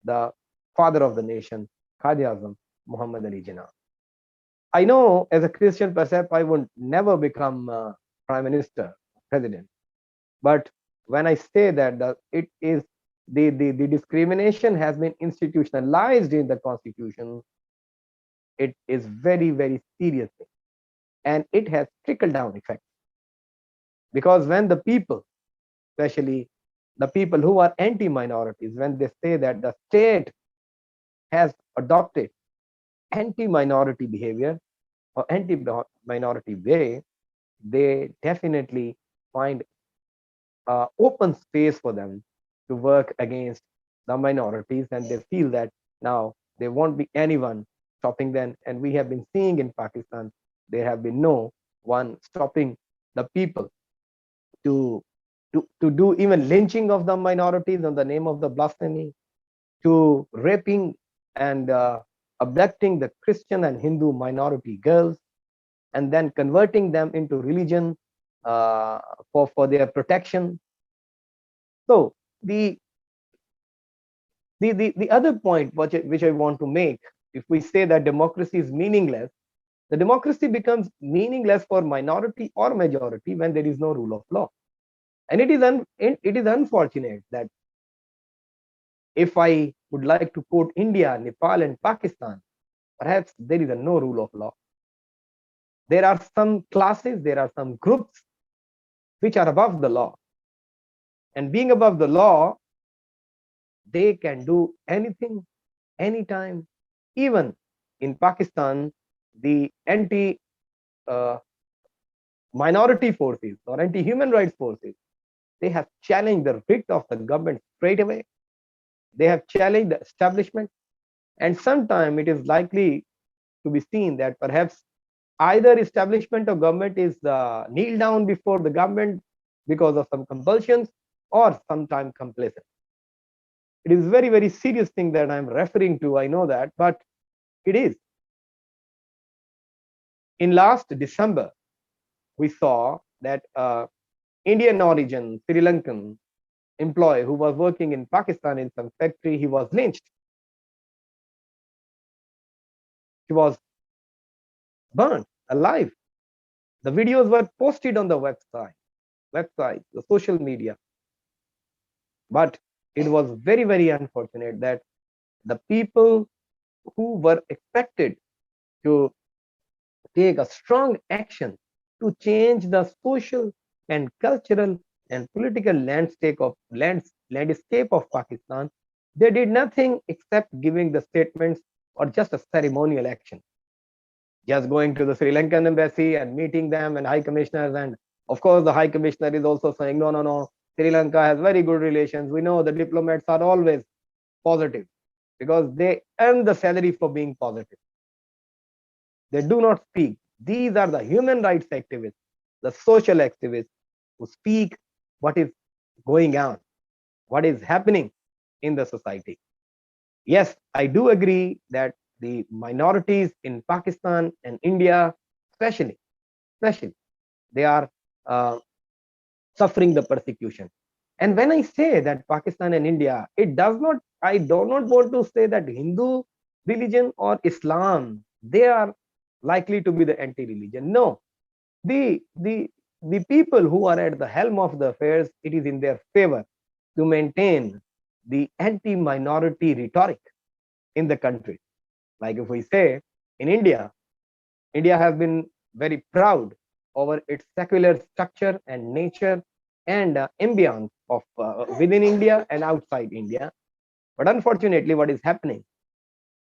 the father of the nation, Quaid-e-Azam, Muhammad Ali Jinnah. I know as a Christian, perhaps I would never become prime minister, president. But when I say that it is the discrimination has been institutionalized in the Constitution, it is very, very serious thing. And it has trickle down effect. Because when the people, especially the people who are anti-minorities, when they say that the state has adopted anti-minority behavior or anti-minority way, they definitely find open space for them to work against the minorities, and they feel that now there won't be anyone stopping them. And we have been seeing in Pakistan, there have been no one stopping the people to do even lynching of the minorities on the name of the blasphemy, to raping and abducting the Christian and Hindu minority girls, and then converting them into religion for their protection. So the other point which I want to make, if we say that democracy is meaningless, the democracy becomes meaningless for minority or majority when there is no rule of law. And it is unfortunate that if I would like to quote India, Nepal, and Pakistan, perhaps there is no rule of law. There are some classes, there are some groups which are above the law. And being above the law, they can do anything, anytime. Even in Pakistan, the anti-minority forces or anti-human rights forces, they have challenged the writ of the government straight away. They have challenged the establishment. And sometime it is likely to be seen that perhaps either establishment or government is kneel down before the government because of some compulsions or sometime complacent. It is very, very serious thing that I'm referring to. I know that, but it is. In last December, we saw that Indian origin Sri Lankan employee who was working in Pakistan in some factory, he was lynched. He was burnt alive. The videos were posted on the website, the social media. But it was very, very unfortunate that the people who were expected to take a strong action to change the social and cultural and political landscape of Pakistan, they did nothing except giving the statements or just a ceremonial action. Just going to the Sri Lankan embassy and meeting them and high commissioners. And of course, the high commissioner is also saying, no, no, no, Sri Lanka has very good relations. We know the diplomats are always positive because they earn the salary for being positive. They do not speak. These are the human rights activists, the social activists who speak what is going on, what is happening in the society. Yes, I do agree that the minorities in Pakistan and India, especially, they are uh, suffering the persecution. And when I say that Pakistan and India, I do not want to say that Hindu religion or Islam, they are likely to be the anti-religion. No, the people who are at the helm of the affairs, it is in their favor to maintain the anti-minority rhetoric in the country. Like if we say in India, India has been very proud over its secular structure and nature and ambience of within India and outside India. But unfortunately, what is happening?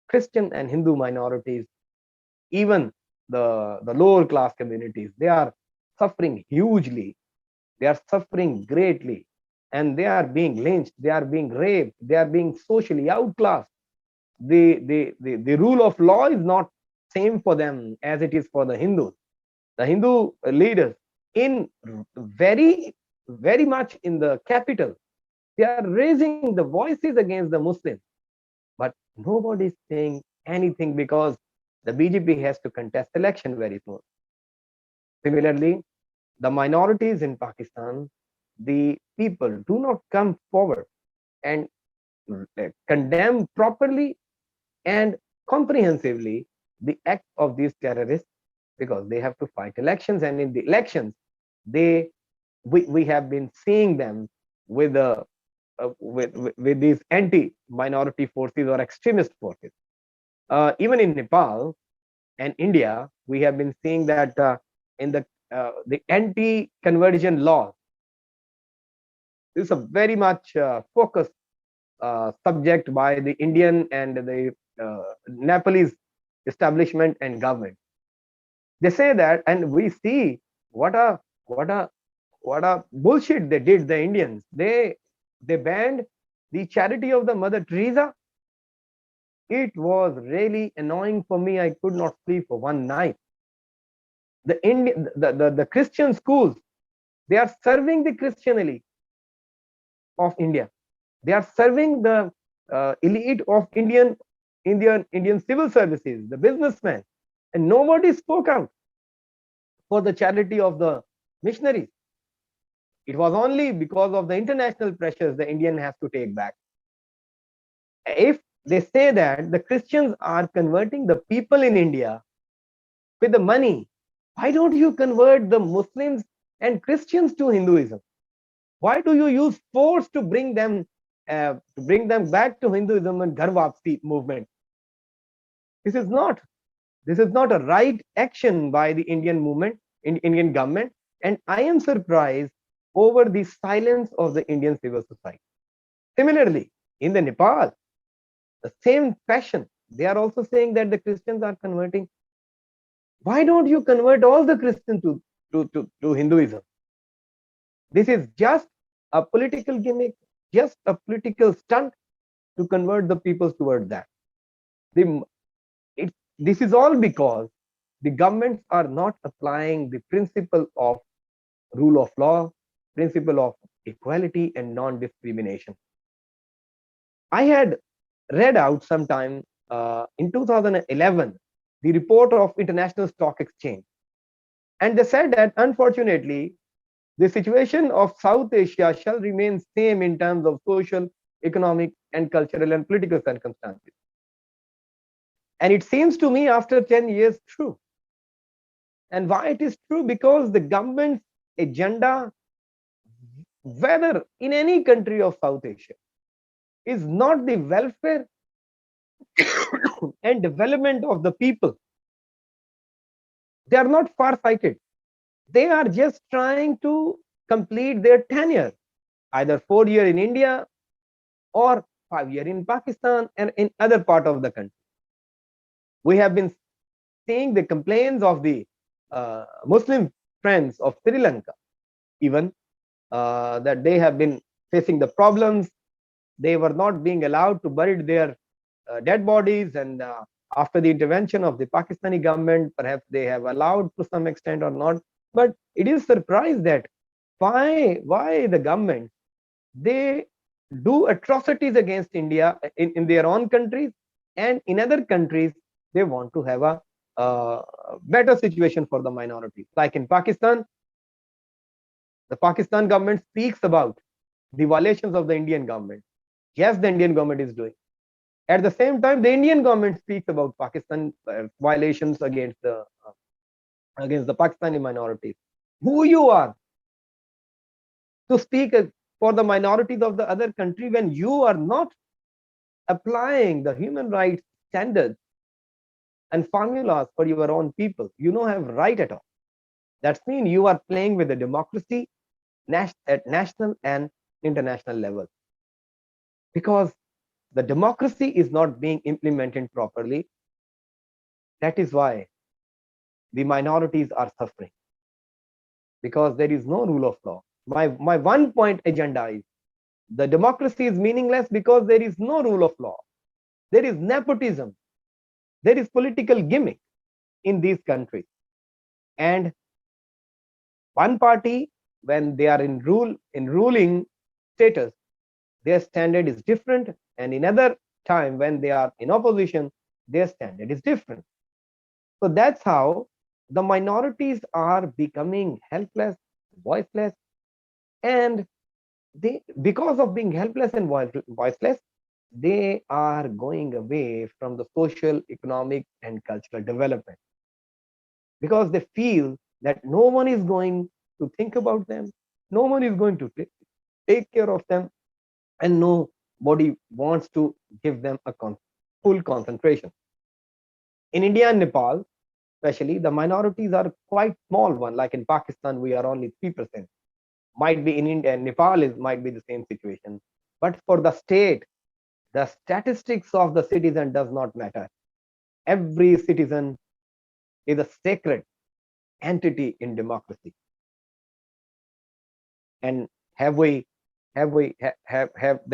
Christian and Hindu minorities, even the lower class communities, they are suffering hugely. They are suffering greatly, and they are being lynched. They are being raped. They are being socially outclassed. The rule of law is not same for them as it is for the Hindus. The Hindu leaders in very much in the capital, they are raising the voices against the Muslims, but nobody is saying anything because the BJP has to contest election very soon. Similarly, the minorities in Pakistan, the people do not come forward and condemn properly and comprehensively the act of these terrorists because they have to fight elections, and in the elections we have been seeing them with with these anti-minority forces or extremist forces. Even in Nepal and India, we have been seeing that in the anti-conversion law. This is a very much focused subject by the Indian and the Nepalese establishment and government. They say that, and we see what a bullshit they did. The Indians, they banned the charity of the Mother Teresa. It was really annoying for me. I could not sleep for one night. The Christian schools, they are serving the Christian elite of India. They are serving the elite of Indian civil services, the businessmen, and nobody spoke out for the charity of the missionaries. It was only because of the international pressures the Indian has to take back. If they say that the Christians are converting the people in India with the money, why don't you convert the Muslims and Christians to Hinduism? Why do you use force to bring them back to Hinduism and Ghar Wapsi movement? This is not a right action by the Indian movement, Indian government, and I am surprised over the silence of the Indian civil society. Similarly, in the Nepal, the same fashion, they are also saying that the Christians are converting. Why don't you convert all the Christians to Hinduism? This is just a political gimmick, just a political stunt to convert the people towards that. This is all because the governments are not applying the principle of rule of law, principle of equality and non-discrimination. I had read out sometime in 2011 the report of International Stock Exchange, and they said that unfortunately the situation of South Asia shall remain same in terms of social, economic, and cultural and political circumstances. And it seems to me after 10 years true. And why it is true? Because the government's agenda, whether in any country of South Asia, is not the welfare and development of the people. They are not far-sighted. They are just trying to complete their tenure, either 4 year in India or 5 year in Pakistan and in other part of the country. We have been seeing the complaints of the Muslim friends of Sri Lanka, even that they have been facing the problems. They were not being allowed to bury their dead bodies, and after the intervention of the Pakistani government, perhaps they have allowed to some extent or not. But it is surprised that why the government, they do atrocities against India in their own countries, and in other countries they want to have a better situation for the minorities. Like in Pakistan, the Pakistan government speaks about the violations of the Indian government. Yes, the Indian government is doing. At the same time, the Indian government speaks about Pakistan violations against the Pakistani minorities. Who you are to speak for the minorities of the other country when you are not applying the human rights standards and formulas for your own people? You don't have right at all. That means you are playing with the democracy at national and international level, because the democracy is not being implemented properly. That is why the minorities are suffering, because there is no rule of law. My 1 point agenda is the democracy is meaningless because there is no rule of law. There is nepotism. There is political gimmick in these countries. And one party, when they are in ruling status, their standard is different. And in other time, when they are in opposition, their standard is different. So that's how the minorities are becoming helpless, voiceless, and because of being helpless and voiceless, they are going away from the social, economic, and cultural development, because they feel that no one is going to think about them, no one is going to take care of them, and nobody wants to give them a full concentration. In India and Nepal, especially, the minorities are quite small one. Like in Pakistan, we are only 3%. Might be in India and Nepal might be the same situation. But for the state, the statistics of the citizen does not matter. Every citizen is a sacred entity in democracy. And have the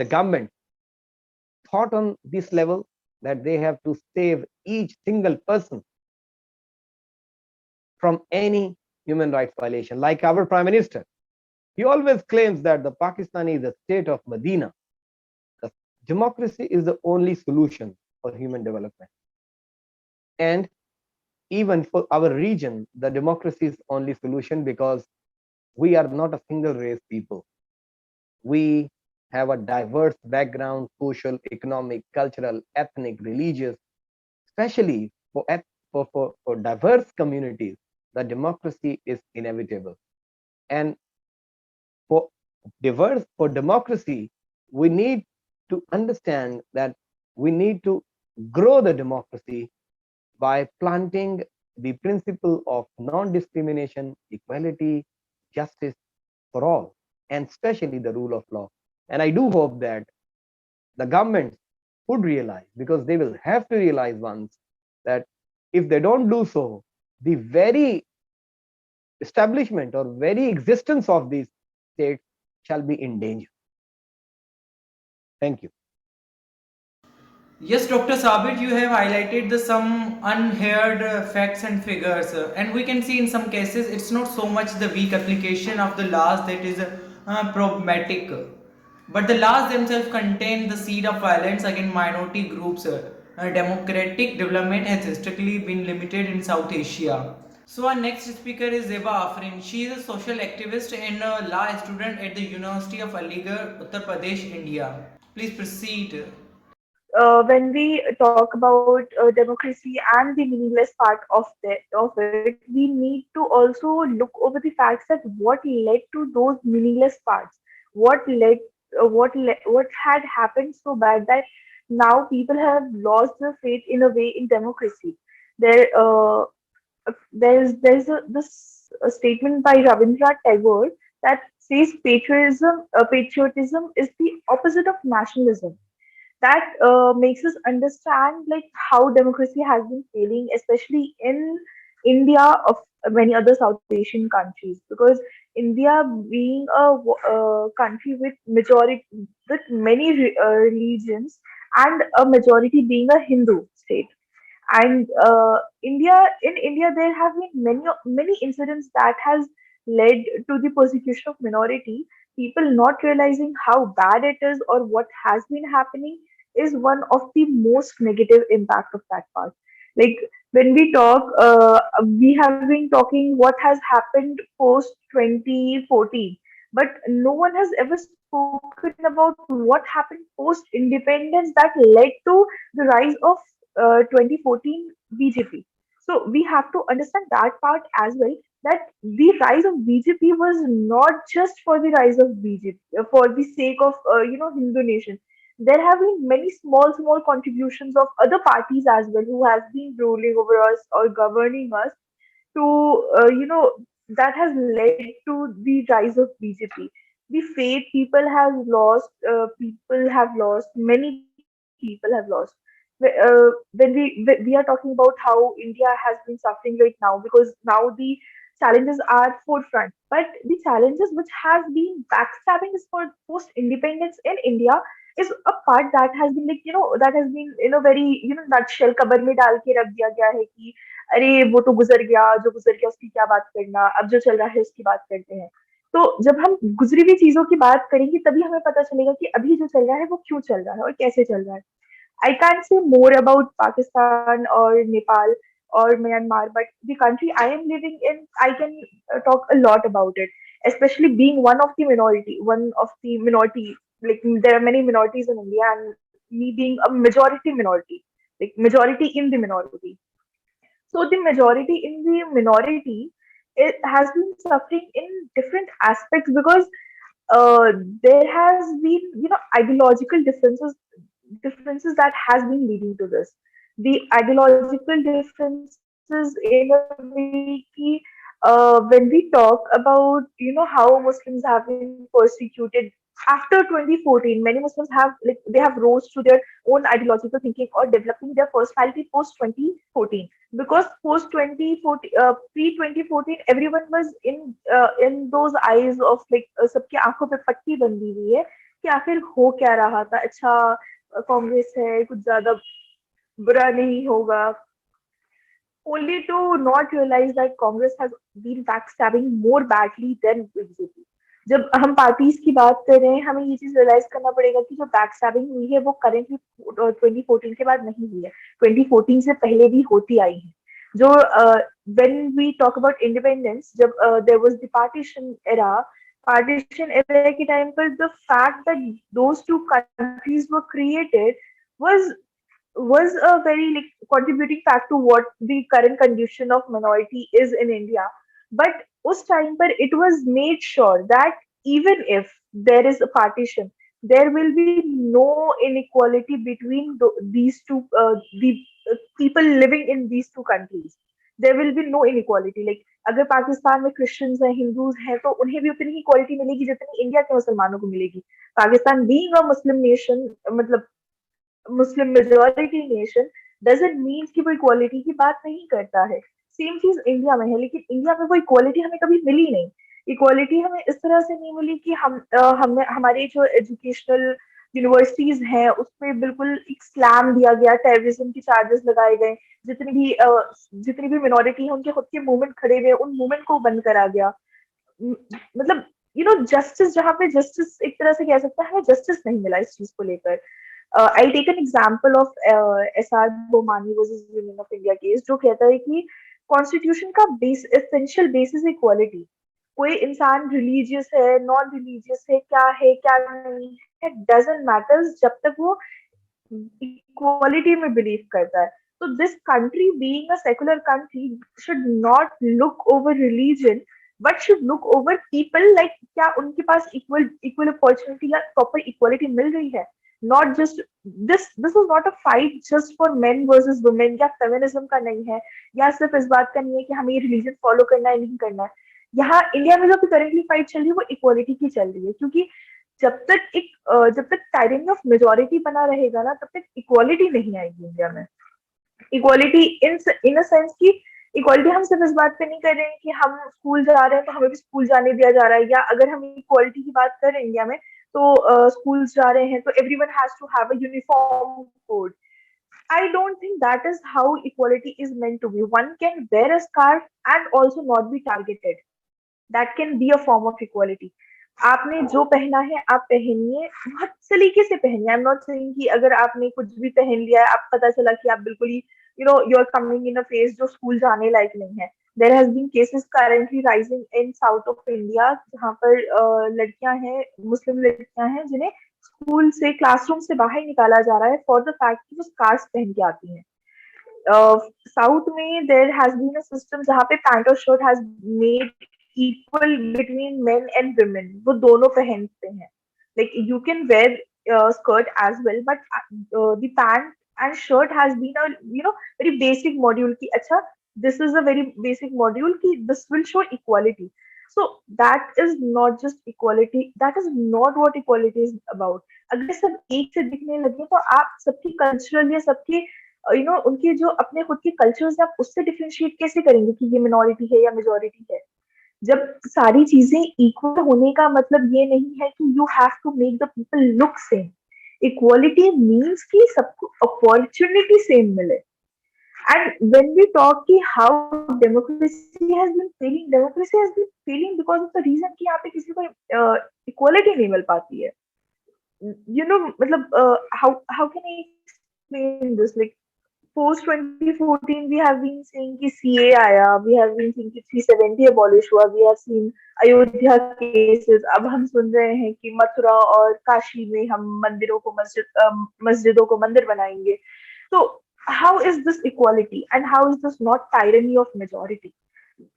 government thought on this level, that they have to save each single person from any human rights violation? Like our Prime Minister, he always claims that the Pakistan is a state of Medina. The democracy is the only solution for human development. And even for our region, the democracy is only solution, because we are not a single race people. We have a diverse background, social, economic, cultural, ethnic, religious. Especially for diverse communities, the democracy is inevitable. And for democracy, we need to understand that we need to grow the democracy by planting the principle of non-discrimination, equality, justice for all, and especially the rule of law. And I do hope that the government would realize, because they will have to realize once, that if they don't do so, the very establishment or very existence of these states shall be in danger. Thank you. Yes, Dr. Sabir, you have highlighted some unheard facts and figures, and we can see in some cases it's not so much the weak application of the laws that is problematic, but the laws themselves contain the seed of violence against minority groups. Democratic development has historically been limited in South Asia. So our next speaker is Zeba Afrin. She is a social activist and a law student at the University of Aligarh, Uttar Pradesh, India. Please proceed. When we talk about democracy and the meaningless part of it, we need to also look over the facts that what led to those meaningless parts. What had happened so bad that now people have lost their faith in a way in democracy. There, there's this a statement by Rabindranath Tagore that says patriotism is the opposite of nationalism. That makes us understand like how democracy has been failing, especially in India of many other South Asian countries, because India being a country with majority with many religions and a majority being a Hindu state. And India there have been many incidents that has led to the persecution of minority. People not realizing how bad it is or what has been happening is one of the most negative impact of that part. Like when we talk, we have been talking what has happened post 2014, but no one has ever spoken about what happened post independence that led to the rise of 2014 BJP. So we have to understand that part as well. That the rise of BJP was not just for the rise of BJP, for the sake of Hindu nation. There have been many small contributions of other parties as well who has been ruling over us or governing us to that has led to the rise of BJP. The faith people have lost, many people have lost. When we are talking about how India has been suffering right now, because now the challenges are forefront, but the challenges which has been backstabbing is for post independence in India is a part that has been like that has been in a very nutshell cover में डाल के रख दिया गया है कि अरे वो तो गुजर गया, जो गुजर गया उसकी क्या बात करना, अब जो चल रहा है उसकी बात करते हैं. तो जब हम गुजरी हुई चीजों की बात करेंगे तभी हमें पता चलेगा कि अभी जो चल रहा है वो क्यों चल रहा है और कैसे चल रहा है. I can't say more about Pakistan or Nepal or Myanmar, but the country I am living in, I can talk a lot about it. Especially being one of the minority. Like there are many minorities in India, and me being a majority minority, like majority in the minority. So the majority in the minority, it has been suffering in different aspects because uh, there has been ideological differences that has been leading to this. The ideological differences in a way when we talk about how Muslims have been persecuted after 2014, many Muslims have they have rose to their own ideological thinking or developing their personality post 2014, because post 2014 pre 2014 everyone was in those eyes of like सबकी आंखों पे पट्टी बंधी हुई है कि आखिर हो क्या रहा था. अच्छा कांग्रेस है, कुछ ज्यादा बुरा नहीं होगा, only to not realize that Congress has been backstabbing more badly than BJP. जब हम पार्टीज की बात कर रहे हैं हमें ये चीज रियलाइज करना पड़ेगा कि जो बैकस्टैबिंग हुई है वो करेंटली 2014 के बाद नहीं हुई है, 2014 से पहले भी होती आई है. जो when we talk about independence, जब there was the partition era के टाइम पर the fact that those two countries were created was a very like contributing fact to what the current condition of minority is in India. But us time पर it was made sure that even if there is a partition, there will be no inequality between these two the people living in these two countries. There will be no inequality. Like अगर पाकिस्तान में Christians हैं, Hindus हैं, तो उन्हें भी उतनी ही equality मिलेगी जितनी इंडिया के मुसलमानों को मिलेगी. Pakistan being a Muslim nation, मतलब Muslim majority nation, doesn't mean कि वो इक्वालिटी की बात नहीं करता है. सेम चीज इंडिया में है, लेकिन इंडिया में वो इक्वालिटी हमें कभी मिली नहीं. इक्वालिटी हमें इस तरह से नहीं मिली कि हमें हमारे जो एजुकेशनल यूनिवर्सिटीज हैं उसमें बिल्कुल एक स्लैम दिया गया, टेररिज्म की चार्जेस लगाए गए, जितनी भी मिनोरिटी है उनके खुद के मूवमेंट खड़े हुए, उन मूवमेंट को बंद करा गया. मतलब जस्टिस, जहाँ पे जस्टिस एक तरह से कह सकते हैं हमें जस्टिस नहीं मिला इस चीज को लेकर. I'll take an example of SR Bomani versus Union of India case, जो कहता है कि कॉन्स्टिट्यूशन का एसेंशियल बेसिस इक्वालिटी. कोई इंसान रिलीजियस है, नॉन रिलीजियस है, क्या नहीं है, डजंट मैटर्स जब तक वो इक्वालिटी में बिलीव करता है. तो this country being a secular country should not look over religion but should look over people. Like क्या उनके पास इक्वल अपॉर्चुनिटी या प्रॉपर इक्वालिटी मिल रही है. Not just this is not a fight just for men versus women, या feminism का नहीं है, या सिर्फ इस बात का नहीं है कि हमें ये रिलीजन फॉलो करना है नहीं करना है. यहाँ इंडिया में जो करेंटली फाइट चल रही है वो इक्वालिटी की चल रही है, क्योंकि जब तक टायरेनी ऑफ मेजोरिटी बना रहेगा ना, तब तक इक्वालिटी नहीं आएगी इंडिया में। इक्वालिटी इन अ सेंस की इक्वालिटी हम सिर्फ इस बात पे नहीं कर रहे हैं कि हम स्कूल जा रहे हैं तो हमें भी स्कूल जाने दिया जा रहा है, या अगर हम इक्वालिटी की बात कर रहे हैं इंडिया में तो स्कूल जा रहे हैं तो everyone has to have a uniform code. I don't think that is how equality is meant to be. One can wear a scarf and also not be targeted. That can be a form of equality. आपने जो पहना है आप पहनिए, बहुत सलीके से पहनिए। आई एम नॉट सेइंग कि अगर आपने कुछ भी पहन लिया है, आप पता चला कि आप बिल्कुल ही you are coming in a phase जो स्कूल जाने लायक नहीं है। There has been cases currently rising in south of India, जहाँ पर लड़कियां हैं, मुस्लिम लड़कियां हैं, जिन्हें स्कूल से, क्लासरूम से बाहर निकाला जा रहा है फॉर द फैक्ट कि वो स्कार्फ पहन के आती हैं। साउथ में there has been a system जहाँ पे पैंट और shirt has made equal between men and women, वो दोनों पहनते हैं। Like you can wear skirt as well, but the pant and shirt has been a very basic module की, अच्छा this is a very basic module की this will show equality. So that is not just equality, that is not what equality is about. अगर सब एक से दिखने लगे तो आप सबकी कल्चरल या सबके उनके जो अपने खुद के कल्चर्स है, आप उससे डिफरेंशिएट कैसे करेंगे कि ये मिनोरिटी है या मेजोरिटी है? जब सारी चीजें इक्वल होने का मतलब ये नहीं है कि you have to make the people look same. Equality means कि सबको अपॉर्चुनिटी सेम मिले। And when we talk कि how democracy has been failing because of the reason कि यहाँ पे किसी को equality नहीं मिल पाती है। मतलब how can I explain this? Like post 2014 we have been saying कि CA आया, we have been saying कि 370 abolish हुआ, we have seen Ayodhya cases, अब हम सुन रहे हैं कि मथुरा और काशी में हम मस्जिदों को मंदिर बनाएंगे। तो how is this equality and how is this not tyranny of majority?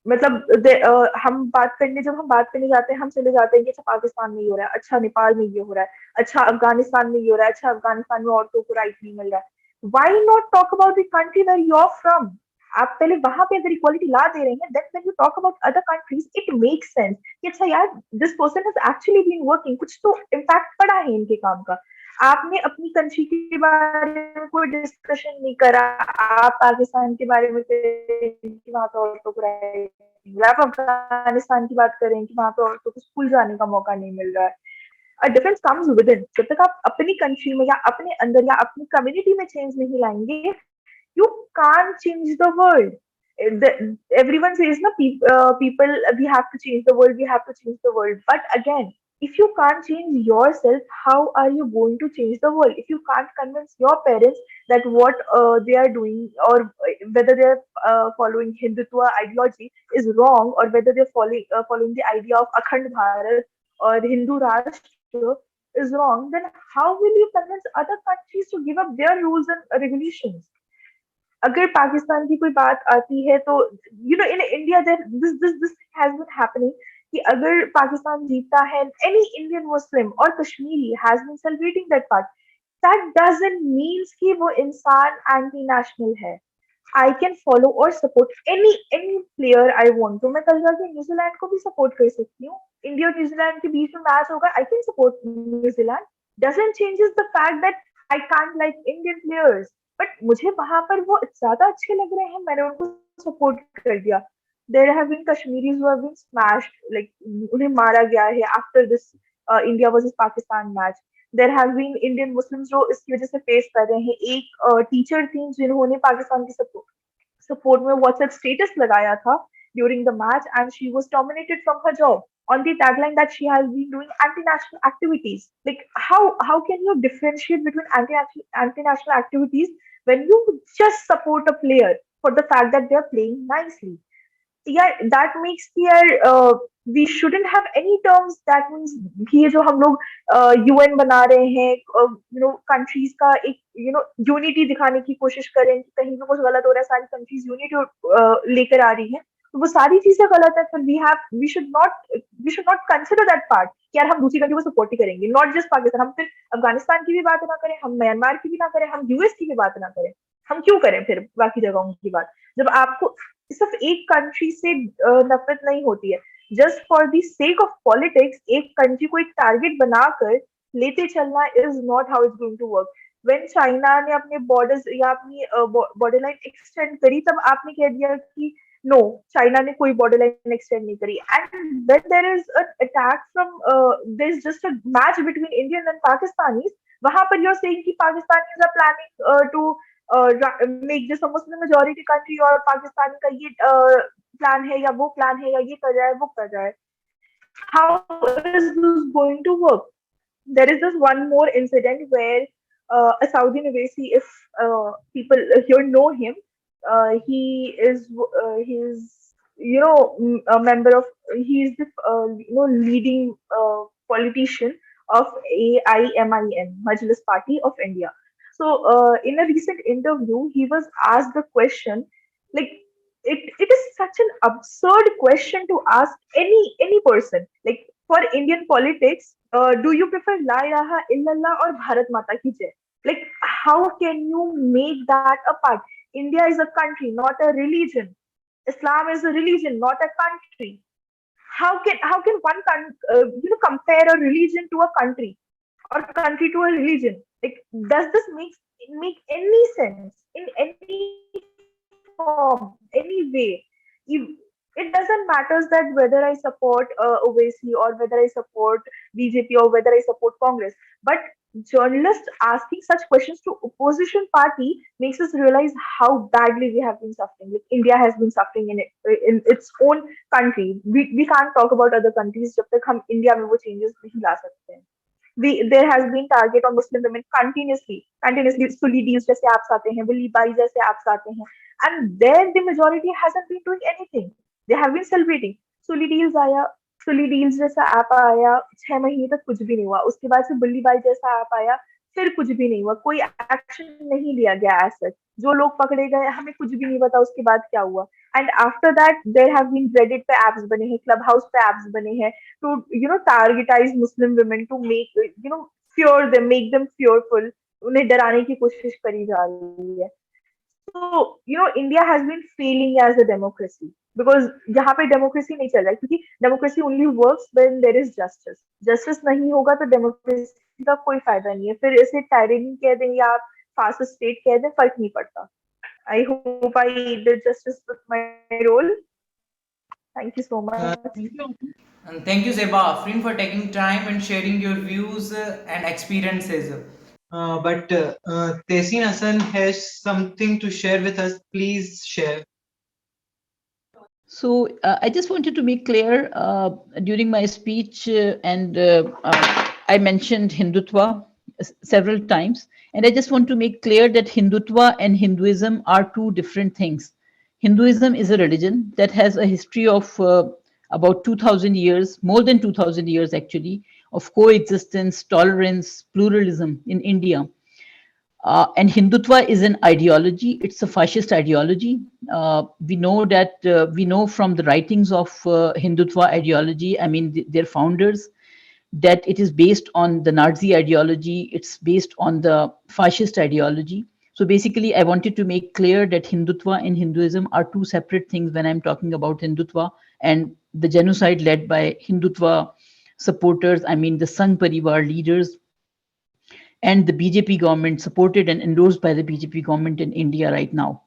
मतलब जब हम बात करने जाते हैं, हम चले जाते हैं कि अच्छा पाकिस्तान में ये हो रहा है, अच्छा नेपाल में ये हो रहा है, अच्छा अफगानिस्तान में ये हो रहा है, अच्छा अफगानिस्तान में औरतों को राइट नहीं मिल रहा है। Why not talk about the country where you're from? आप पहले वहां पे अगर इक्वालिटी ला दे रहे हैं, then when you talk about other countries, it makes sense कि अच्छा यार this person has actually been working, कुछ तो इम्पैक्ट पड़ा है इनके काम का। आपने अपनी कंट्री के बारे में कोई डिस्कशन नहीं करा, आप पाकिस्तान के बारे में कि वहां पे औरतों को आप अफगानिस्तान की बात करें कि वहां पे औरतों को स्कूल जाने का मौका नहीं मिल रहा है। A difference comes with in. जब तक आप अपनी कंट्री में या अपने अंदर या अपनी कम्युनिटी में चेंज नहीं लाएंगे, you can't change the world. Everyone says na people we have to change the world, but again, if you can't change yourself, how are you going to change the world? If you can't convince your parents that what they are doing, or whether they're following Hindutva ideology is wrong, or whether they're following the idea of Akhand Bharat or Hindu Rashtra is wrong, then how will you convince other countries to give up their rules and regulations? अगर पाकिस्तान की कोई बात आती है तो in India this has been happening कि अगर पाकिस्तान जीतता है, एनी इंडियन मुस्लिम और Kashmiri has been celebrating that part, that doesn't means कि वो इंसान एंटी नेशनल है। आई कैन फॉलो और support any player I want. तो मैं कल जाके न्यूजीलैंड को भी सपोर्ट कर सकती हूँ। इंडिया और न्यूजीलैंड के बीच में मैच होगा, I can support New Zealand. Doesn't changes the fact that I can't like Indian players, but मुझे वहां पर वो ज्यादा अच्छे लग रहे हैं, मैंने उनको सपोर्ट कर दिया। There have been Kashmiris who have been smashed, like उन्हें मारा गया है after this India versus Pakistan match. There have been Indian Muslims जो इसकी वजह से फेस कर रहे हैं। एक टीचर थी जिन्होंने पाकिस्तान की सपोर्ट में व्हाट्सएप स्टेटस लगाया था during the match, and she was terminated from her job on the tagline that she has been doing anti-national activities. Like how can you differentiate between anti-national activities when you just support a player for the fact that they are playing nicely? Yeah, that makes clear we shouldn't have any terms that means ये जो हम लोग UN बना रहे हैं, countries का एक unity दिखाने की कोशिश करें कि कहीं पे कुछ गलत हो रहा है, सारी कंट्रीज यूनिटी लेकर आ रही है, तो वो सारी चीजें गलत है। फिर we should not consider that part कि यार हम दूसरी कंट्री को सपोर्ट ही करेंगे, नॉट जस्ट पाकिस्तान। हम फिर अफगानिस्तान की भी बात ना करें, हम म्यांमार की भी ना करें, हम यूएस की भी बात ना करें, हम क्यों करें फिर बाकी जगहों की बात? जब आपको सिर्फ एक कंट्री से नफरत नहीं होती है, just for the sake of politics एक country को एक target बनाकर लेते चलना is not how it's going to work. When China ने अपने borders या अपनी border line extend करी, तब आपने कह दिया कि no, China ने कोई border line extend नहीं करी. And when there is an attack from there's just a match between Indian and Pakistanis, वहां पर you're saying कि Pakistanis are planning to make this a Muslim majority country और पाकिस्तान का ये प्लान है या वो प्लान है या ये कर रहा है वो कर रहा है. How is this going to work? There is this one more incident where a Saudi Nawasi, if people here know him, he is a member of, he is the leading politician of AIMIN, Majlis Party of India. So in a recent interview, he was asked the question, like, it is such an absurd question to ask any person. Like, for Indian politics, do you prefer La ilaha illallah or Bharat Mata ki jai? Like, how can you make that apart? India is a country, not a religion. Islam is a religion, not a country. How can one compare a religion to a country or country to a religion? Like, does this make any sense in any form, any way? It doesn't matter that whether I support Owaisi or whether I support BJP or whether I support Congress, but journalists asking such questions to opposition party makes us realize how badly we have been suffering. Like, India has been suffering in its own country. We can't talk about other countries जब तक हम India में वो changes नहीं ला सकते हैं. There has been target on Muslim women continuously. Suli deals जैसे apps आते हैं, Willy Bai जैसे apps आते हैं, and there the majority hasn't been doing anything. They have been celebrating. Suli deals जैसा ऐप आया, 6 महीने तक कुछ भी नहीं हुआ. उसके बाद से बुल्ली बाई जैसा ऐप आया, फिर कुछ भी नहीं हुआ. कोई एक्शन नहीं लिया गया ऐसा. जो लोग पकड़े गए, हमें कुछ भी नहीं पता उसके बाद क्या हुआ. And after that, there have been Reddit पे apps बने हैं, Clubhouse पे apps बने हैं to targetize Muslim women, to make fear them, make them fearful. उन्हें डराने की कोशिश करी जा रही है. So India has been failing as a democracy because यहाँ पे democracy नहीं चल रहा है, क्योंकि democracy only works when there is justice. Justice नहीं होगा तो democracy का कोई फायदा नहीं है. फिर इसे tyranny कह दें या fascist state कह दें, फर्क नहीं पड़ता. I hope I did justice with my role. Thank you so much. And thank you, Zeba Afrin, for taking time and sharing your views and experiences. But Tazeen Hassan has something to share with us. Please share. So I just wanted to make clear during my speech, and I mentioned Hindutva several times, and I just want to make clear that Hindutva and Hinduism are two different things. Hinduism is a religion that has a history of about 2000 years, more than 2000 years actually, of coexistence, tolerance, pluralism in India. And Hindutva is an ideology. It's a fascist ideology. We know that, we know from the writings of Hindutva ideology, I mean, their founders, that it is based on the Nazi ideology. It's based on the fascist ideology. So basically, I wanted to make clear that Hindutva and Hinduism are two separate things when I'm talking about Hindutva and the genocide led by Hindutva supporters, I mean the Sangh Parivar leaders, and the BJP government, supported and endorsed by the BJP government in India right now.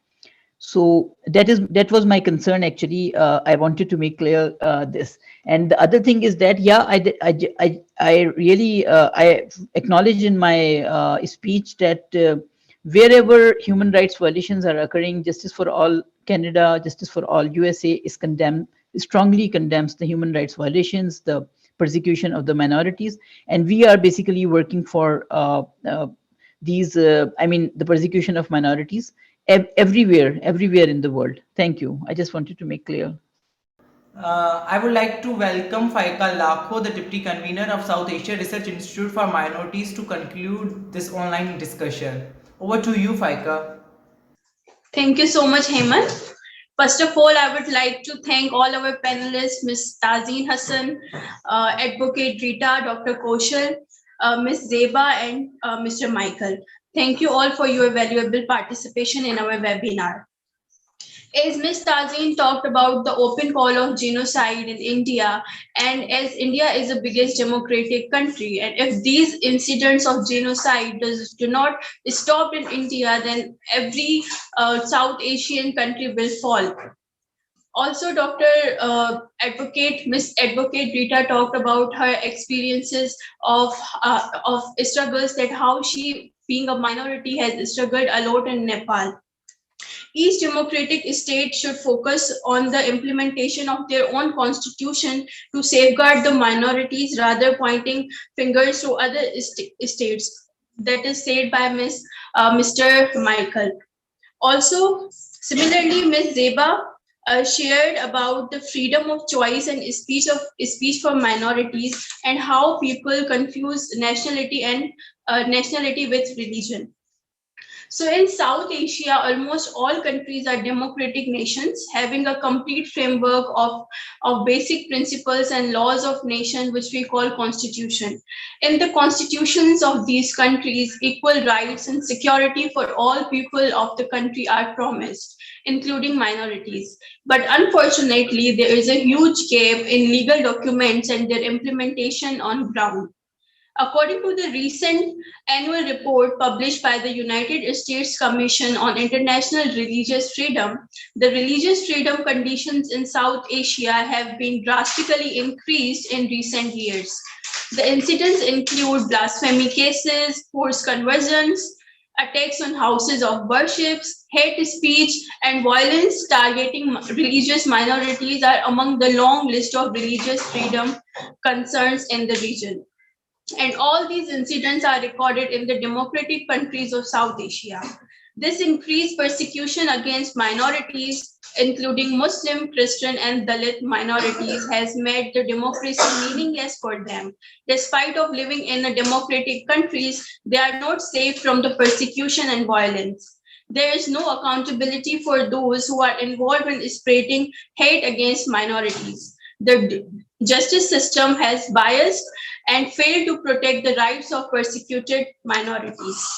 So that was my concern actually. I wanted to make clear this. And the other thing is that, yeah, I really I acknowledge in my speech that wherever human rights violations are occurring, Justice for All Canada, Justice for All USA is strongly condemns the human rights violations, the persecution of the minorities, and we are basically working for these, I mean, the persecution of minorities everywhere in the world. Thank you. I just wanted to make clear. I would like to welcome Faiqa Lakho, the Deputy Convenor of South Asia Research Institute for Minorities, to conclude this online discussion. Over to you, Faiqa. Thank you so much, Heman. First of all, I would like to thank all our panelists, Ms. Tazeen Hassan, Advocate Rita, Dr. Kaushal, Ms. Zeba, and Mr. Michael. Thank you all for your valuable participation in our webinar. As Ms. Tazeen talked about the open call of genocide in India, and as India is the biggest democratic country, and if these incidents of genocide do not stop in India, then every South Asian country will fall. Also, Miss Advocate Rita talked about her experiences of struggles, that how she, being a minority, has struggled a lot in Nepal. Each democratic state should focus on the implementation of their own constitution to safeguard the minorities, rather pointing fingers to other states. That is said by Mr. Michael. Also, similarly, Ms. Zeba shared about the freedom of choice and speech for minorities, and how people confuse nationality with religion. So in South Asia, almost all countries are democratic nations, having a complete framework of basic principles and laws of nation, which we call constitution. In the constitutions of these countries, equal rights and security for all people of the country are promised, including minorities. But unfortunately, there is a huge gap in legal documents and their implementation on ground. According to the recent annual report published by the United States Commission on International Religious Freedom, the religious freedom conditions in South Asia have been drastically increased in recent years. The incidents include blasphemy cases, forced conversions, attacks on houses of worships, hate speech, and violence targeting religious minorities are among the long list of religious freedom concerns in the region. And all these incidents are recorded in the democratic countries of South Asia. This increased persecution against minorities, including Muslim, Christian, and Dalit minorities, has made the democracy meaningless for them. Despite of living in a democratic countries, they are not safe from the persecution and violence. There is no accountability for those who are involved in spreading hate against minorities. The justice system has biased and failed to protect the rights of persecuted minorities.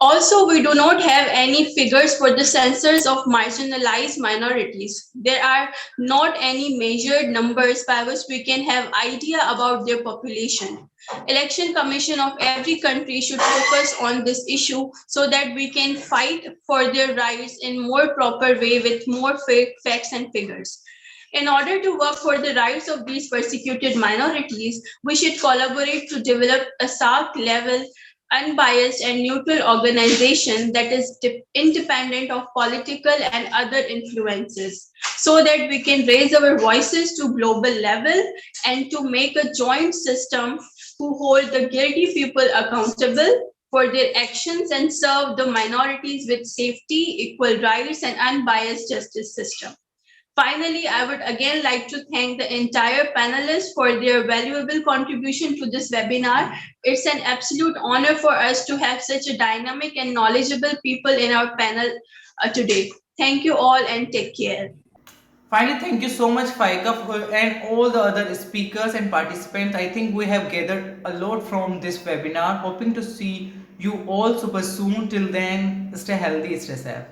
Also, we do not have any figures for the census of marginalized minorities. There are not any measured numbers by which we can have idea about their population. Election Commission of every country should focus on this issue so that we can fight for their rights in more proper way with more facts and figures. In order to work for the rights of these persecuted minorities, we should collaborate to develop a SARC level, unbiased and neutral organization that is independent of political and other influences, so that we can raise our voices to global level and to make a joint system who hold the guilty people accountable for their actions and serve the minorities with safety, equal rights, and unbiased justice system. Finally, I would again like to thank the entire panelists for their valuable contribution to this webinar. It's an absolute honor for us to have such a dynamic and knowledgeable people in our panel today. Thank you all and take care. Finally, thank you so much, Faiqa, and all the other speakers and participants. I think we have gathered a lot from this webinar. Hoping to see you all super soon. Till then, stay healthy, stay safe.